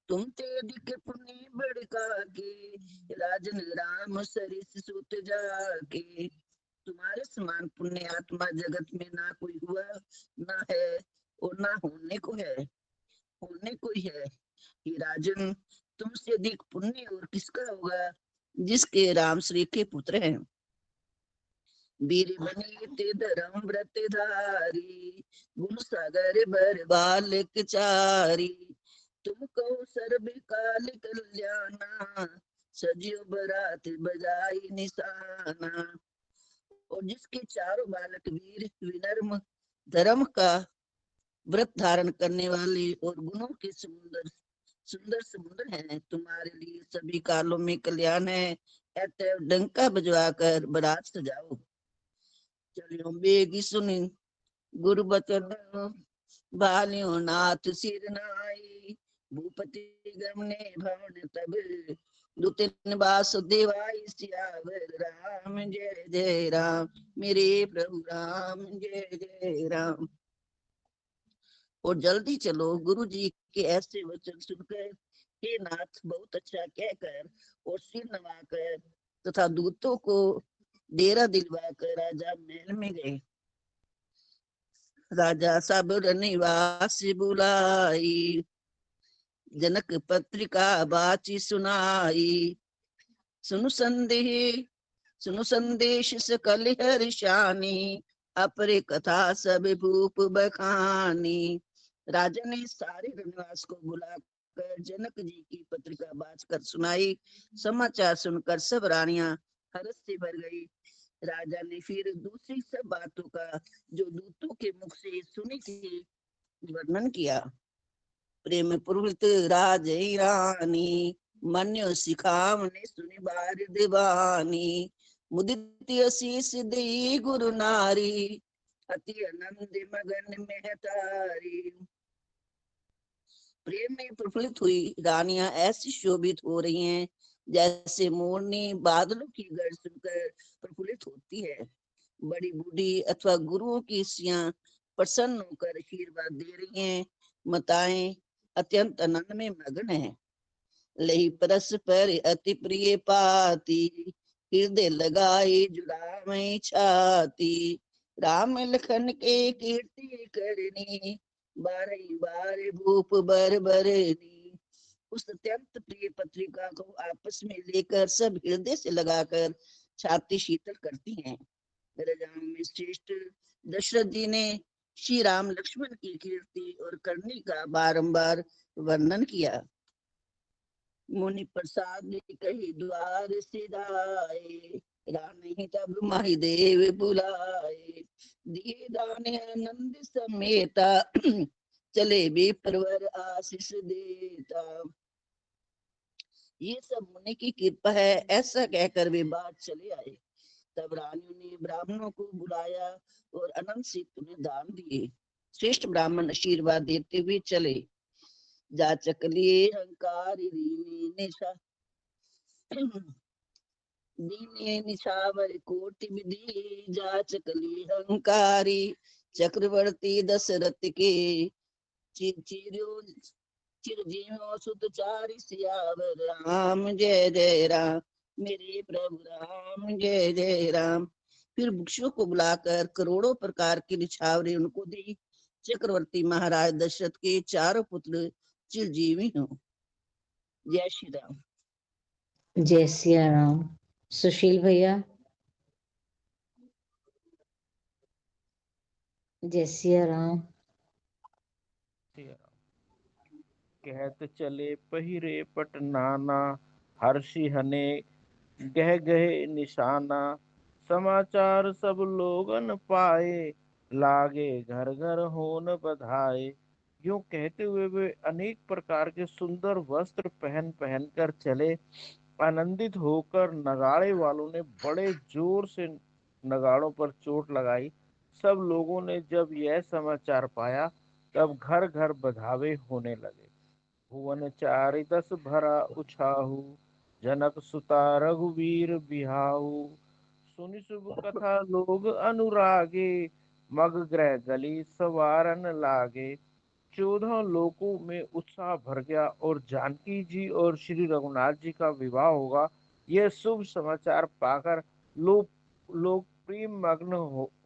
तुम ते अधिक पुण्य बड़का के, राजन राम सरिस सुत जाके। तुम्हारे समान पुण्य आत्मा जगत में ना कोई हुआ, ना है और ना होने को है, होने को ही है। ये राजन, तुमसे अधिक पुण्य और किसका होगा, जिसके राम श्री के पुत्र हैं। वीर बने ते धर्म व्रत धारी, गुण सागर बर बालक चारी। तुम कहो सर्व काल कल्याणा, सजियो बरात बजाई निशाना। और जिसके चारों बालक वीर विनम्र, धर्म का व्रत धारण करने वाले और गुणों के सुंदर सुंदर समुद्र हैं, तुम्हारे लिए सभी कालों में कल्याण है। अतः डंका बजवाकर बारात सजाओ। चलियो बेगी सुनी गुरु बचन, बालियो नाथ सिर नाई। भूपति गमने भवन तब, दुतिन वासुदेवाय सियावर राम जय जय राम। मेरे प्रभु राम जय जय राम। और जल्दी चलो। गुरु जी के ऐसे वचन सुनकर हे नाथ बहुत अच्छा कहकर और सिर नवाकर तथा दूतों को डेरा दिलवाकर राजा महल में गए। राजा सब निवास बुलाई, जनक पत्रिका बाची सुनाई। सुनु संदेश सकल हर्षानी, अपरे कथा सब भूप बखानी। राजा ने सारे रनिवास को बुलाकर जनक जी की पत्रिका बाचकर सुनाई। समाचार सुनकर सब रानियां हर्ष से भर गई। राजा ने फिर दूसरी सब बातों का जो दूतों के मुख से सुनी थी वर्णन किया। प्रेम प्रवृत्त राज रानी, मन्यो सिखावने सुनि बार दीवानी। मुदित असीस दे गुरु नारी, अति आनंद मगन महतारी। प्रेम में प्रफुल्लित हुई रानियां ऐसी शोभित हो रही हैं, जैसे मोरनी बादलों की गर्ज सुनकर प्रफुल्लित होती है। बड़ी बूढ़ी अथवा गुरुओं की स्त्रियां प्रसन्न होकर आशीर्वाद दे रही हैं। माताएं अत्यंत आनंद में मग्न है। लही परस्पर अति प्रिय पाती, हृदय लगाई जुड़ामय छाती। राम लखन के कीर्ति करनी, बारही बार भूप बर बरनी। उस अत्यंत प्रिय पत्रिका को आपस में लेकर सब हृदय से लगाकर छाती शीतल करती हैं। राजाओं में श्रेष्ठ दशरथ जी ने श्री राम लक्ष्मण की कीर्ति और करनी का बारंबार वर्णन किया। मुनि प्रसाद कही द्वार सिधाए, रानी तब माही देव बुलाए। दिए दान आनंद समेता, चले भी परवर आशीष देता। ये सब मुनि की कृपा है, ऐसा कहकर वे बाहर चले आए। तब रानियों ने ब्राह्मणों को बुलाया और अनंत से उन्हें दान दिए। श्रेष्ठ ब्राह्मण आशीर्वाद देते हुए चले। जाचक लिए अहंकार निशा दीने निशावर कोटि विधि। जाचक लिए अहंकारी, चक्रवर्ती दशरथ के। चिरजीवो सुत चारि सियावर राम जय जय राम। मेरे प्रभु राम जय जय राम। फिर वृक्षों को बुलाकर करोड़ों प्रकार की निछावरें उनको दी। चक्रवर्ती महाराज दशरथ के चारों पुत्र चिरजीवी हो। जय श्री राम। जय सिया राम। सुशील भैया। जय सिया राम। कहत चले पहिरे पट नाना, हर्षि हने गह गहे निशाना। समाचार सब लोगन पाए, लागे घर घर होन बधाए। यूं कहते हुए वे अनेक प्रकार के सुंदर वस्त्र पहन पहन कर चले। आनंदित होकर नगाड़े वालों ने बड़े जोर से नगाड़ों पर चोट लगाई। सब लोगों ने जब यह समाचार पाया, तब घर घर बधावे होने लगे। भुवन चारिदस भरा उछाहु, जनक सुता रघुवीर बिहाऊ। सुनि शुभ कथा लोग अनुरागे, मग ग्रह गली सवारन लागे। 14 लोकों में उत्साह भर गया और जानकी जी और श्री रघुनाथ जी का विवाह होगा, यह शुभ समाचार पाकर लोग प्रेम मग्न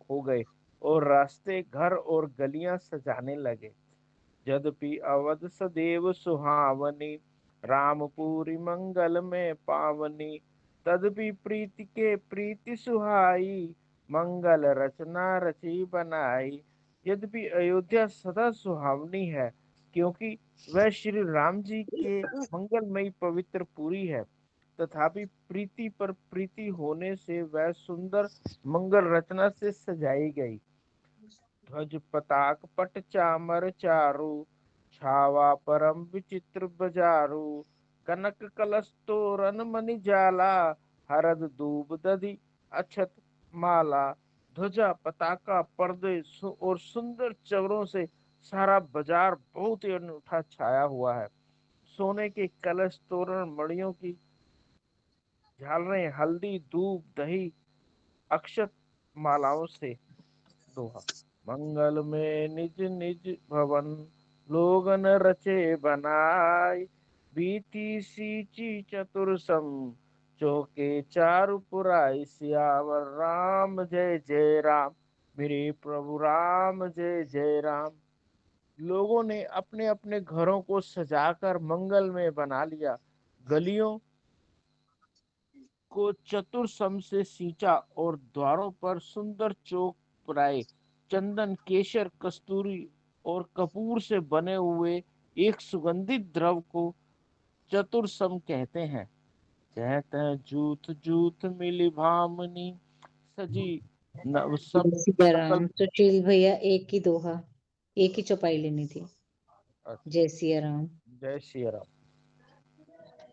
हो गए और रास्ते घर और गलियां सजाने लगे। यद्यपि अवध सदैव सुहावनी, रामपुरी मंगल में पावनी। तदपि प्रीति के प्रीति सुहाई, मंगल रचना रची बनाई। यद्यपि अयोध्या सदा सुहावनी है, क्योंकि वह श्री राम जी के मंगलमयी पवित्र पुरी है, तथापि प्रीति पर प्रीति होने से वह सुंदर मंगल रचना से सजाई गई। ध्वज पताक पट चामर चारु, छावा परम विचित्र बजारू। कनक कलश तोरण मणि जाला, हरद दूब दधि अक्षत माला। ध्वजा पताका पर्दे और सुंदर चवरों से सारा बाजार बहुत ही अनूठा छाया हुआ है। सोने के कलश तोरण मणियों की झालरें हल्दी दूब दही अक्षत मालाओं से दोहा। मंगल में निज निज भवन, लोगन रचे बनाई। बीती सींची चतुर सम, चौके चारु पुराई। सियावर राम जय जय राम, मेरे प्रभु राम जय जय राम। लोगों ने अपने अपने घरों को सजाकर मंगल में बना लिया। गलियों को चतुर सम से सींचा और द्वारों पर सुंदर चौक पुराए। चंदन केशर कस्तूरी और कपूर से बने हुए एक सुगंधित द्रव को चतुरसम कहते हैं। कहते जूथ जूथ मिली भामनी, सजी नव सब जय सिया सकल। राम। सुशील भैया एक ही दोहा, एक ही चौपाई लेनी थी। जय सिया राम। जय श्री राम।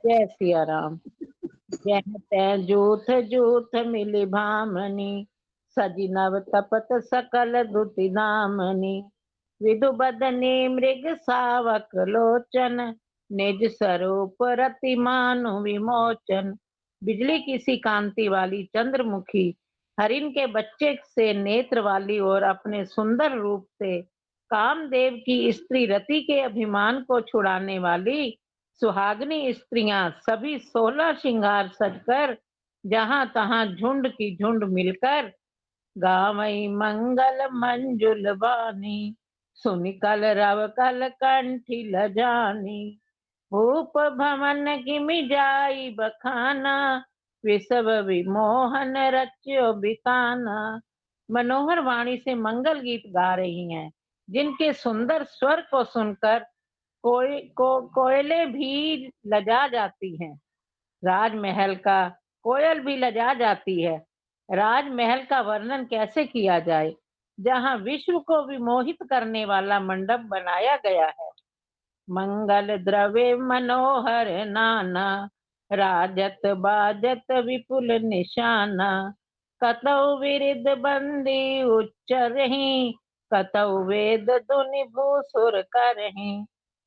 जय सिया राम। कहते जूथ जूथ मिली भामनी, सजी नव तपत सकल दुति दामनी। विधु बदनी मृग सावक लोचन, निज स्वरूप रति मानु विमोचन। बिजली की सी कांति वाली चंद्रमुखी, हरिण के बच्चे से नेत्र वाली और अपने सुंदर रूप से कामदेव की स्त्री रति के अभिमान को छुड़ाने वाली सुहागनी स्त्रियां सभी 16 श्रृंगार सजकर जहां तहां झुंड की झुंड मिलकर गावई मंगल मंजुल बानी। सुनि कल रव कल कंठी लजानी, भूप भवन किमि जाई बखाना। विसव विमोहन रच्यो बिताना। मनोहर वाणी से मंगल गीत गा रही हैं, जिनके सुंदर स्वर को सुनकर कोयले भी लजा जाती हैं। राजमहल का कोयल भी लजा जाती है। राजमहल का वर्णन कैसे किया जाए, जहां विश्व को विमोहित करने वाला मंडप बनाया गया है। मंगल द्रव्य मनोहर नाना, राजत बाजत विपुल निशाना। कतौ विरिध बंदी उच्च रही, कतौ वेद धुनि भूसुर करहीं।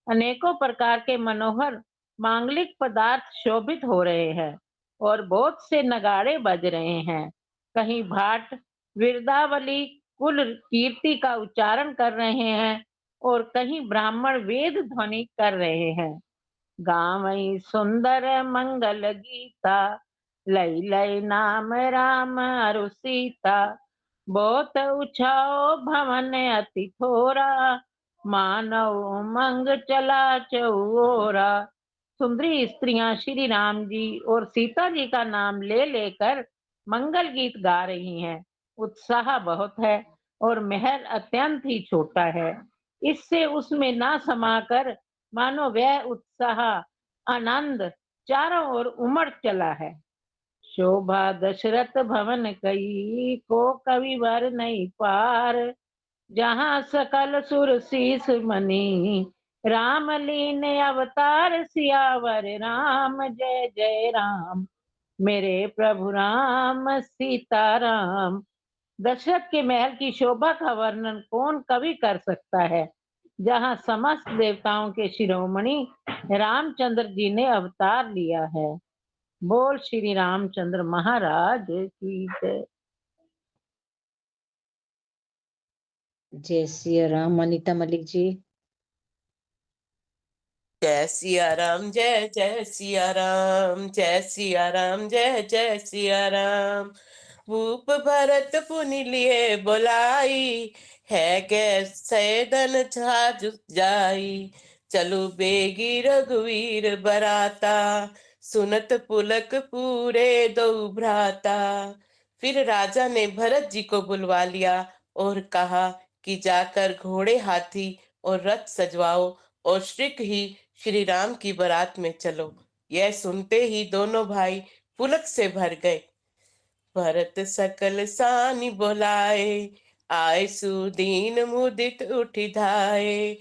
अनेकों प्रकार के मनोहर मांगलिक पदार्थ शोभित हो रहे हैं और बहुत से नगाड़े बज रहे हैं। कहीं भाट विरदावली कुल कीर्ति का उच्चारण कर रहे हैं और कहीं ब्राह्मण वेद ध्वनि कर रहे हैं। गावई सुंदर मंगल गीता, लई लई नाम राम अरु सीता। बहुत उछाओ भवन अति थोरा, मानव उमंग चला चौरा। सुंदरी स्त्रियां श्री राम जी और सीता जी का नाम ले लेकर मंगल गीत गा रही हैं। उत्साह बहुत है और महल अत्यंत ही छोटा है। इससे उसमें ना समाकर मानो वह उत्साह आनंद चारों ओर उमड़ चला है। शोभा दशरथ भवन कई को कवि वर नहीं पार, जहाँ सकल सुर शीस मनी राम लीन अवतार सियावर राम जय जय राम, मेरे प्रभु राम सीताराम। दशरथ के महल की शोभा का वर्णन कौन कवि कर सकता है, जहाँ समस्त देवताओं के शिरोमणि रामचंद्र जी ने अवतार लिया है। बोल श्री रामचंद्र महाराज की जय। जय सिया राम। अनीता मलिक जी। जय सिया राम जय जय सिया राम, जय सिया राम जय जय सिया राम। भूप भरत पुनि लिए बुलाई, है कै सैदन छाज जाई। चलु बेगी रघुवीर बराता, सुनत पुलक पूरे दो भ्राता। फिर राजा ने भरत जी को बुलवा लिया और कहा कि जाकर घोड़े हाथी और रथ सजवाओ और शीघ्र ही श्री राम की बारात में चलो। यह सुनते ही दोनों भाई पुलक से भर गए। भरत सकल सानि बोलाए, आए सुदीन मुदित उठि धाये।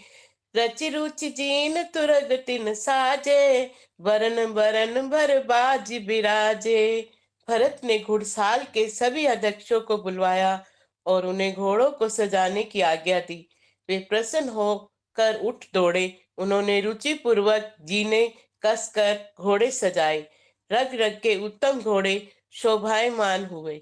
रचि रुचि जीन तुरग तिन साजे, बरन बरन भर बाज बिराजे। भरत ने घुड़साल के सभी अध्यक्षों को बुलवाया और उन्हें घोड़ों को सजाने की आज्ञा दी। वे प्रसन्न होकर उठ दौड़े। उन्होंने रुचि पूर्वक जीने कसकर घोड़े सजाए। रग रग के उत्तम घोड़े शोभायमान हुए।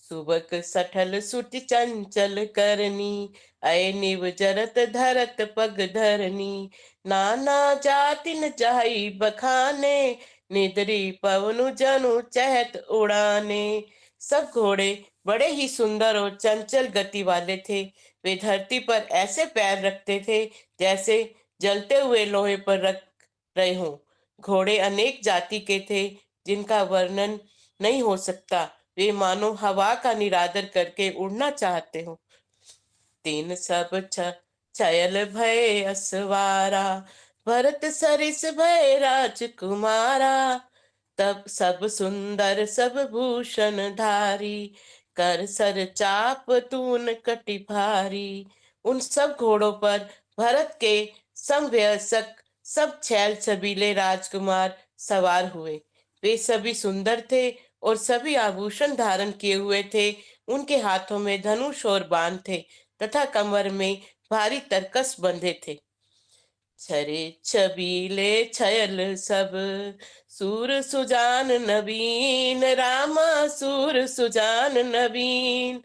सुबक सठल सुट चंचल करनी, अय निव जरत धरत पग धरनी। नाना जाति न जाई बखाने, निदरी पवनु जनु चहत उड़ाने। सब घोड़े बड़े ही सुंदर और चंचल गति वाले थे। वे धरती पर ऐसे पैर रखते थे जैसे जलते हुए लोहे पर रख रहे हों। घोड़े अनेक जाति के थे जिनका वर्णन नहीं हो सकता। वे मानो हवा का निरादर करके उड़ना चाहते हो। तीन सब छयल भय असवारा, भरत सरिस भय राजकुमारा। तब सब सुंदर सब भूषण धारी, कर सर चाप तून कटि भारी। उन सब घोड़ों पर भरत के समवयस्क सब छैल छबीले राजकुमार सवार हुए। वे सभी सुंदर थे और सभी आभूषण धारण किए हुए थे। उनके हाथों में धनुष और बाण थे तथा कमर में भारी तरकस बंधे थे। छरे छबीले छयल सब, सूर सुजान नवीन। रामा सूर सुजान नवीन,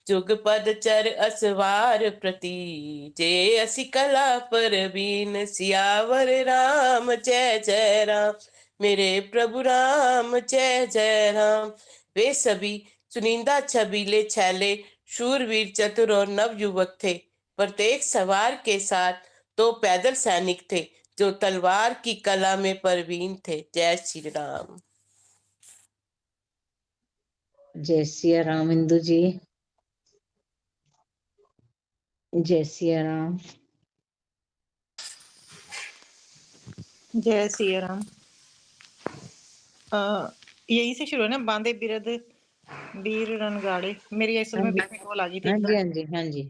जुग पद चर असवार प्रति। जे असि कला परवीन, सियावर राम जय जय राम, मेरे प्रभु राम जय जय राम। वे सभी चुनिंदा छबीले छैले शूरवीर चतुर और नव युवक थे। प्रत्येक सवार के साथ दो पैदल सैनिक थे जो तलवार की कला में परवीन थे। जय श्री राम। जय सिया राम। इंदु जी। जय सिया राम। जय सिया राम। यही से शुरू है ना, बांधे बिरद बीर रणगाड़े। मेरी असल में बीच में कॉल आ गई थी। हाँ जी हाँ जी हाँ जी।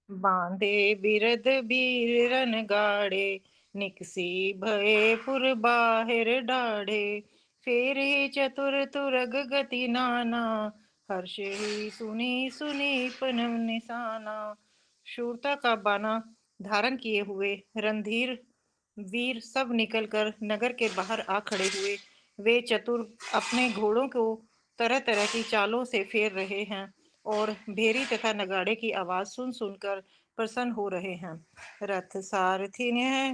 बांधे बिरद बीर रणगाड़े, निकसी भये पुर बाहिर डाढ़े। फेर ही चतुर तुरग गति नाना, हर्ष ही सुनी सुनी पनम निशाना। शूरता का बाना धारण किए हुए रणधीर वीर सब निकलकर नगर के बाहर आ खड़े हुए। वे चतुर अपने घोड़ों को तरह तरह की चालों से फेर रहे हैं और भेरी तथा नगाड़े की आवाज सुन सुनकर प्रसन्न हो रहे हैं। रथ सारथी ने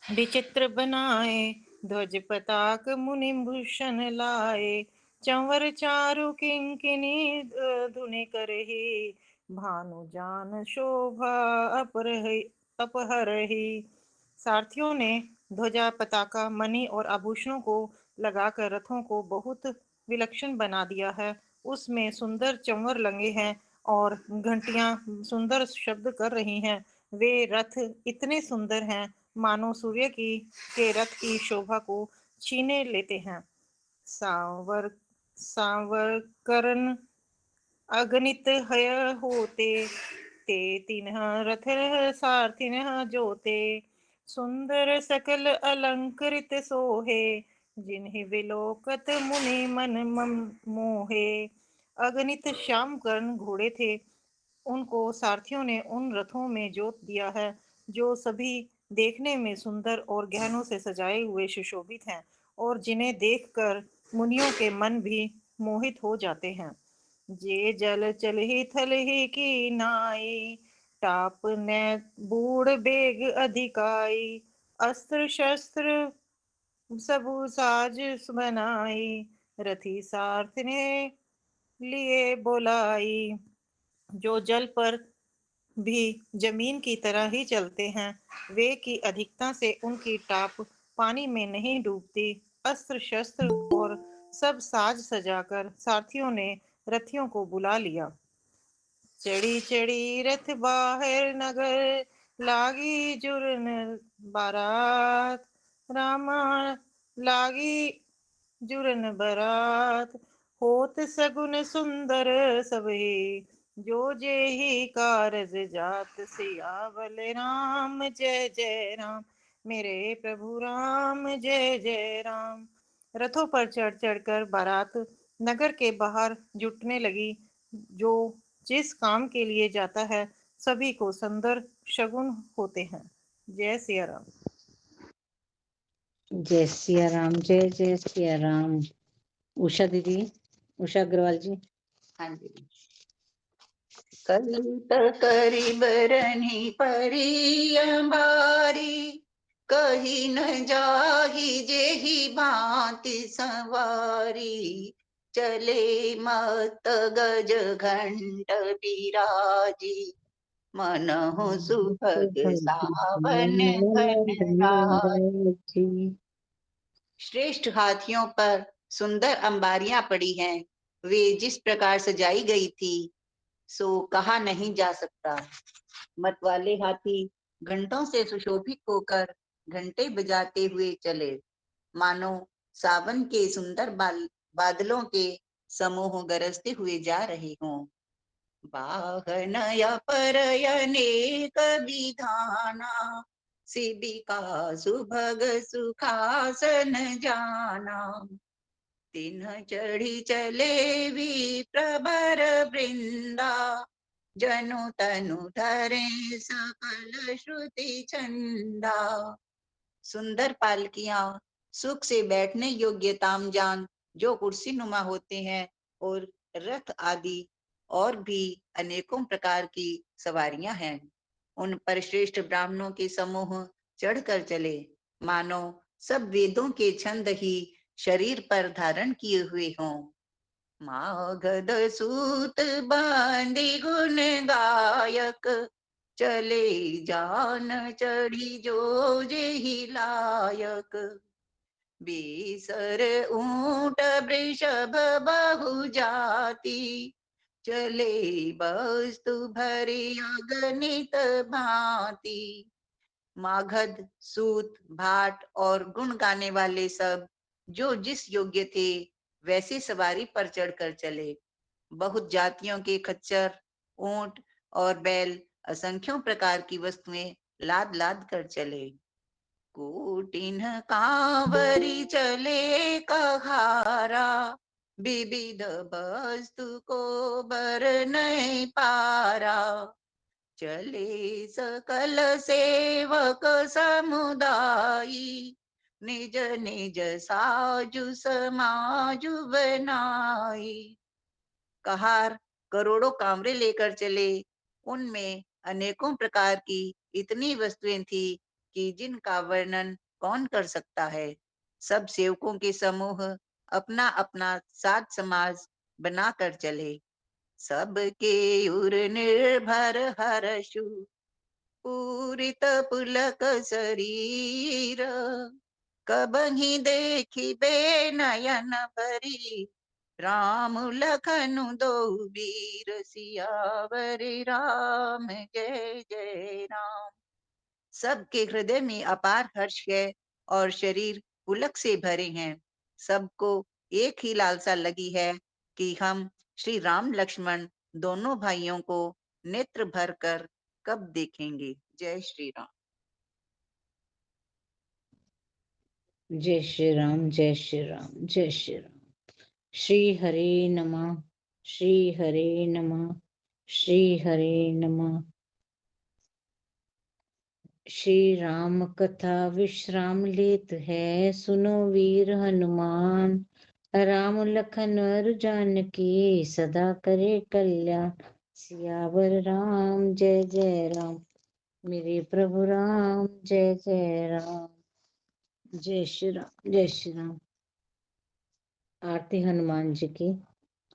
विचित्र बनाए, ध्वज पताक मुनि भूषण लाए। चंवर चारु किंकिनी धुनि करही, भानु जान शोभा अपहरही। सारथियों ने ध्वजा पताका मणि और आभूषणों को लगाकर रथों को बहुत विलक्षण बना दिया है। उसमें सुंदर चंवर लगे हैं और घंटियां सुंदर शब्द कर रही हैं। वे रथ इतने सुंदर हैं मानो सूर्य की के रथ की शोभा को छीने लेते हैं। सांवर सांवरकरण अगणित हय होते, ते तिन्ह रथ सारथिन्ह जोते। सुंदर सकल अलंकृत सोहे, जिन्हि विलोकत मुनि मन मोहे। अगणित श्याम कर्ण घोड़े थे, उनको सारथियों ने उन रथों में जोत दिया है, जो सभी देखने में सुंदर और गहनों से सजाए हुए सुशोभित हैं, और जिन्हें देखकर मुनियों के मन भी मोहित हो जाते हैं। जे जल चल ही थल ही की नाई, टाप ने बूढ़ बेग अधिकाई। अस्त्र शस्त्र सबु साज बनाई, रथी सारथ ने लिए बोलाई। जो जल पर भी जमीन की तरह ही चलते हैं, वे की अधिकता से उनकी टाप पानी में नहीं डूबती। अस्त्र शस्त्र और सब साज सजाकर सारथियों ने रथियों को बुला लिया। चढ़ी चढ़ी रथ बाहर नगर, लागी जुरन बारात। रामा लागी जुरन बारात, होत सगुन सुंदर सबही। जो जेहि कारज जात, सियावल राम जय जय राम। मेरे प्रभु राम जय जय राम। रथों पर चढ़ चढ़कर बारात नगर के बाहर जुटने लगी। जो जिस काम के लिए जाता है, सभी को सुंदर शगुन होते हैं। जय सिया राम। जय सिया राम, जय जय सिया राम। उषा दीदी, उषा अग्रवाल जी। हाँ जी। कलुत करी बरनी परी अंबारी, कही न जाही जेहि भांति सवारी। चले मत गज घंट बिराजी, मनहु सुभग सावन घन राजी। श्रेष्ठ हाथियों पर सुंदर अंबारियां पड़ी हैं। वे जिस प्रकार सजाई गई थी, सो कहा नहीं जा सकता। मत वाले हाथी घंटों से सुशोभित होकर घंटे बजाते हुए चले, मानो सावन के सुंदर बादलों के समूह गरजते हुए जा रहे हों। वाहन अपरयनेक विधाना, सिबिका सुभग सुखासन जाना। तिन्ह चढ़ी चले विप्रवर वृंदा, जनु तनु धरे सकल श्रुति छंदा। सुंदर पालकियां सुख से बैठने योग्य तामजान जो कुर्सी नुमा होते हैं, और रथ आदि और भी अनेकों प्रकार की सवारियां हैं। उन पर श्रेष्ठ ब्राह्मणों के समूह चढ़कर चले, मानो सब वेदों के छंद ही शरीर पर धारण किए हुए हों। मागध सूत बांधी गुण गायक, चले जान चढ़ी जो जेहि लायक। बीसर ऊंट वृषभ बहु जाति, चले वस्तु भरी अगणित भांति। मागध, सूत, भाट और गुण गाने वाले सब जो जिस योग्य थे, वैसे सवारी पर चढ़कर चले। बहुत जातियों के खच्चर, ऊंट और बैल असंख्यों प्रकार की वस्तुएं लाद लाद कर चले। कुटिन कांवरी चले कहारा, विविध वस्तु को बर नहीं पारा। चले सकल सेवक समुदायी, निज निज साजु समाजु बनाई। कहार करोड़ों कांवरे लेकर चले, उनमें अनेकों प्रकार की इतनी वस्तुएं थी कि जिनका वर्णन कौन कर सकता है। सब सेवकों के समूह अपना अपना साज समाज बनाकर चले। सबके उर निर्भर हर्षु, पूरित पुलक शरीर कबहि देखी बे नयन भरी राम लखन दो वीर सियावर राम जय जय राम। सबके हृदय में अपार हर्ष है और शरीर पुलक से भरे हैं। सबको एक ही लालसा लगी है कि हम श्री राम लक्ष्मण दोनों भाइयों को नेत्र भर कर कब देखेंगे। जय श्री राम। जय श्री राम, जय श्री राम, जय श्री राम। श्री हरे नमः, श्री हरे नमः, श्री हरे नमः। श्री राम कथा विश्राम लेत है, सुनो वीर हनुमान। राम लखन और जानकी सदा करे कल्याण। सियावर राम जय जय राम, मेरे प्रभु राम जय जय राम। जय श्री राम, जय श्री राम। आरती हनुमान जी की।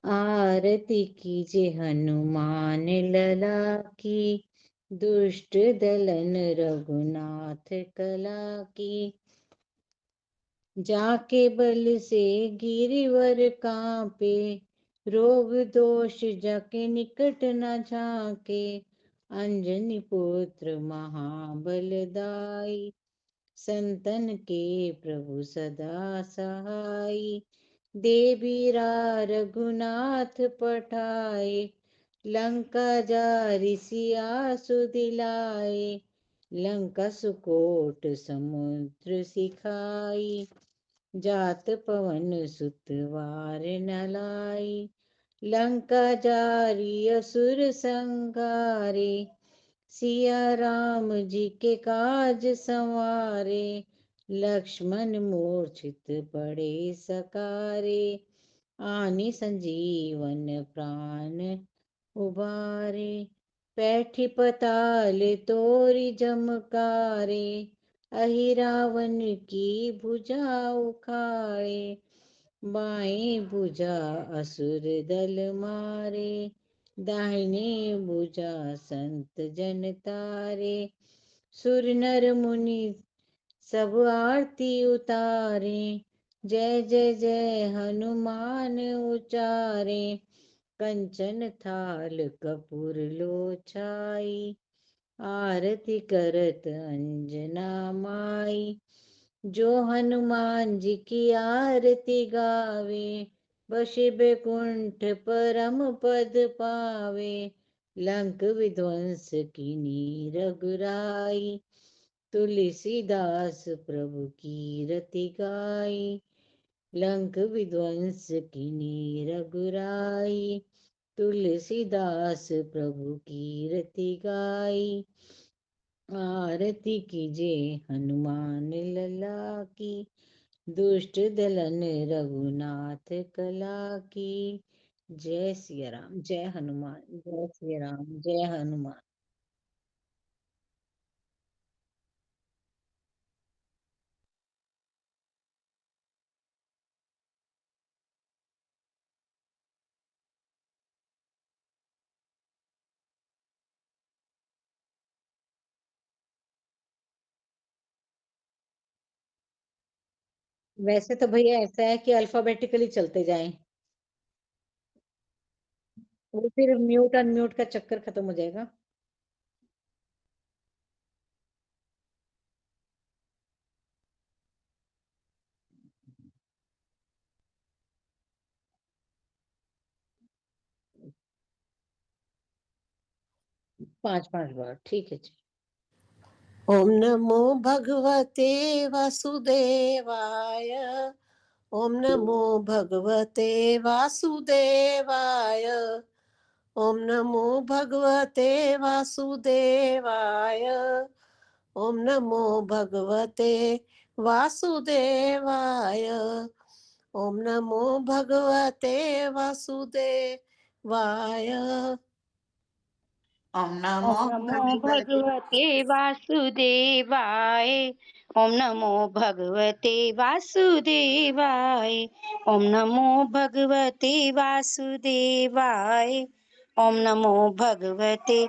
आरती कीजिए हनुमान लला की, दुष्ट दलन रघुनाथ कला की। जाके बल से गिरिवर कांपे, रोग दोष जाके निकट न झाके। अंजनी पुत्र महाबलदाई, संतन के प्रभु सदा सहाई। देवीरा रघुनाथ पठाए, लंका जारि सिया सुदिलाए। लंका सुकोट समुद्र सिखाई, जात पवन सुत वार न लाई। लंका जारि असुर संहारे, सिया राम जी के काज संवारे। लक्ष्मण मूर्छित पड़े सकारे, आनि संजीवन प्राण उबारे। पैठी पताल तोरी जमकारे, अहि रावण की भुजा उखाड़े। बाएं भुजा असुर दल मारे, दाहिने भुजा संत जन तारे। सुर नर मुनि सब आरती उतारे, जय जय जय हनुमान उचारे। कंचन थाल कपूर लोछाई, आरती करत अंजना माई। जो हनुमान जी की आरती गावे, बसे बैकुंठ परम पद पावे। लंक विध्वंस कीनी रघुराई, तुलसीदास प्रभु की रति गाई। लंक विध्वंस कीनी रघुराई, तुलसीदास प्रभु की रति गाई। आरती कीजिए हनुमान लला की, दुष्ट दलन रघुनाथ कला की। जय सिया राम, जय हनुमान, जय सिया राम, जय हनुमान। वैसे तो भैया ऐसा है कि अल्फाबेटिकली चलते जाएं, वो फिर म्यूट अनम्यूट का चक्कर खत्म हो जाएगा। पांच पांच बार, ठीक है जी। ओम नमो भगवते वासुदेवाय। ओम नमो भगवते वासुदेवाय। ओम नमो भगवते वासुदेवाय। ओम नमो भगवते वासुदेवाय। ओम नमो भगवते वासुदेवाय। ओम ओम नमो नमो भगवते भगवते वासुदेवाय। ओम नमो भगवते वासुदेवाय। ओम नमो भगवते वासुदेवाय। ओम नमो भगवते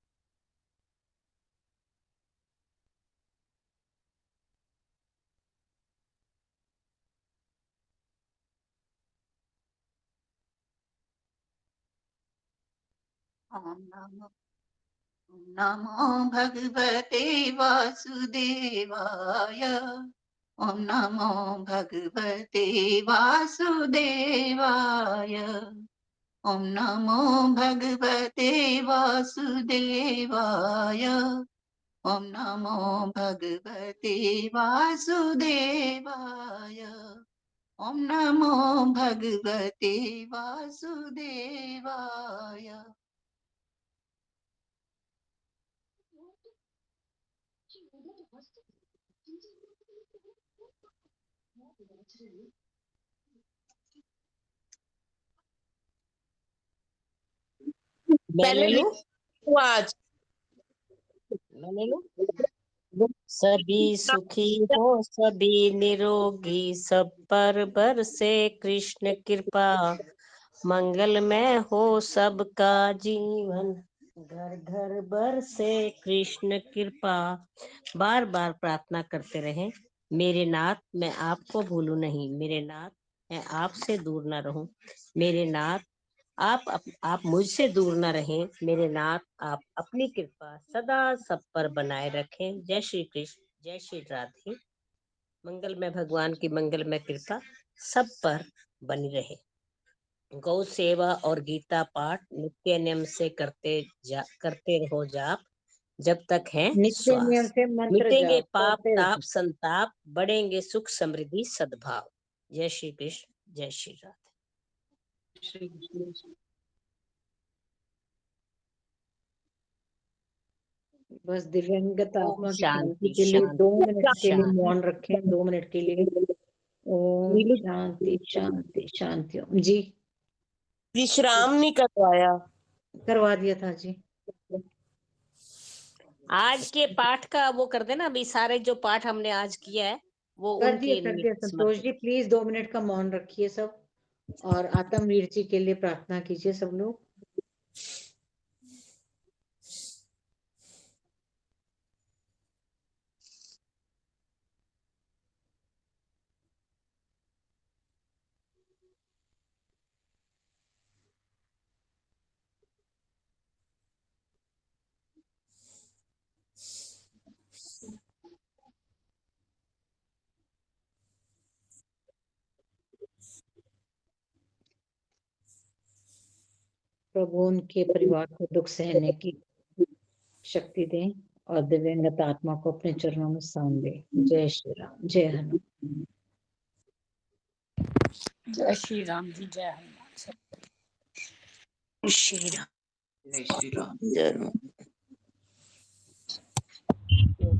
नमो भगवते वासुदेवाय। ओम नमो भगवते वासुदेवाय। ओम नमो भगवते वासुदेवाय। ओम नमो भगवते वासुदेवाय। ओम नमो भगवते वासुदेवाय। मैं ले लूं? आज मैं ले लूं? सभी सुखी हो सभी निरोगी, सब पर बरसे कृष्ण कृपा, मंगल में हो सबका जीवन, घर घर बरसे कृष्ण कृपा। बार बार प्रार्थना करते रहें, मेरे नाथ मैं आपको भूलूं नहीं, मेरे नाथ मैं आपसे दूर न रहूं, मेरे नाथ आप मुझसे दूर न रहें, मेरे नाथ आप अपनी कृपा सदा सब पर बनाए रखें। जय श्री कृष्ण, जय श्री राधे। मंगल में भगवान की मंगल में कृपा सब पर बनी रहे। गौ सेवा और गीता पाठ नित्य नियम से करते रहो जाप, जब तक है नित्य नियम श्वास। से मंत्र मिटेंगे जाप पाप करते ताप रहो। संताप, बढ़ेंगे सुख समृद्धि सद्भाव। जय श्री कृष्ण, जय श्री राधे। बस दिव्यांगत ओम आत्मा की शांति शांति के लिए 2 मिनट शांति के लिए शांति। मौन रखें, 2 मिनट के लिए। ओम शांति शांति शांति। ओम जी विश्राम नहीं करवाया। करवा दिया था जी। आज के पाठ का वो कर देना, अभी सारे जो पाठ हमने आज किया है वो कर उनके दिया लिए संतोष जी। प्लीज 2 मिनट का मौन रखिए सब, और आत्मवीर जी के लिए प्रार्थना कीजिए सब लोग। प्रभु उनके परिवार को दुख सहने की शक्ति दें और दिव्यांगत आत्मा को अपने चरणों में स्थान दे। जय श्री राम, जय हनुमान। जय श्री राम जी, जय हनुमान। श्री राम, जय श्री राम, जय हनुमान।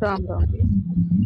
राम राम।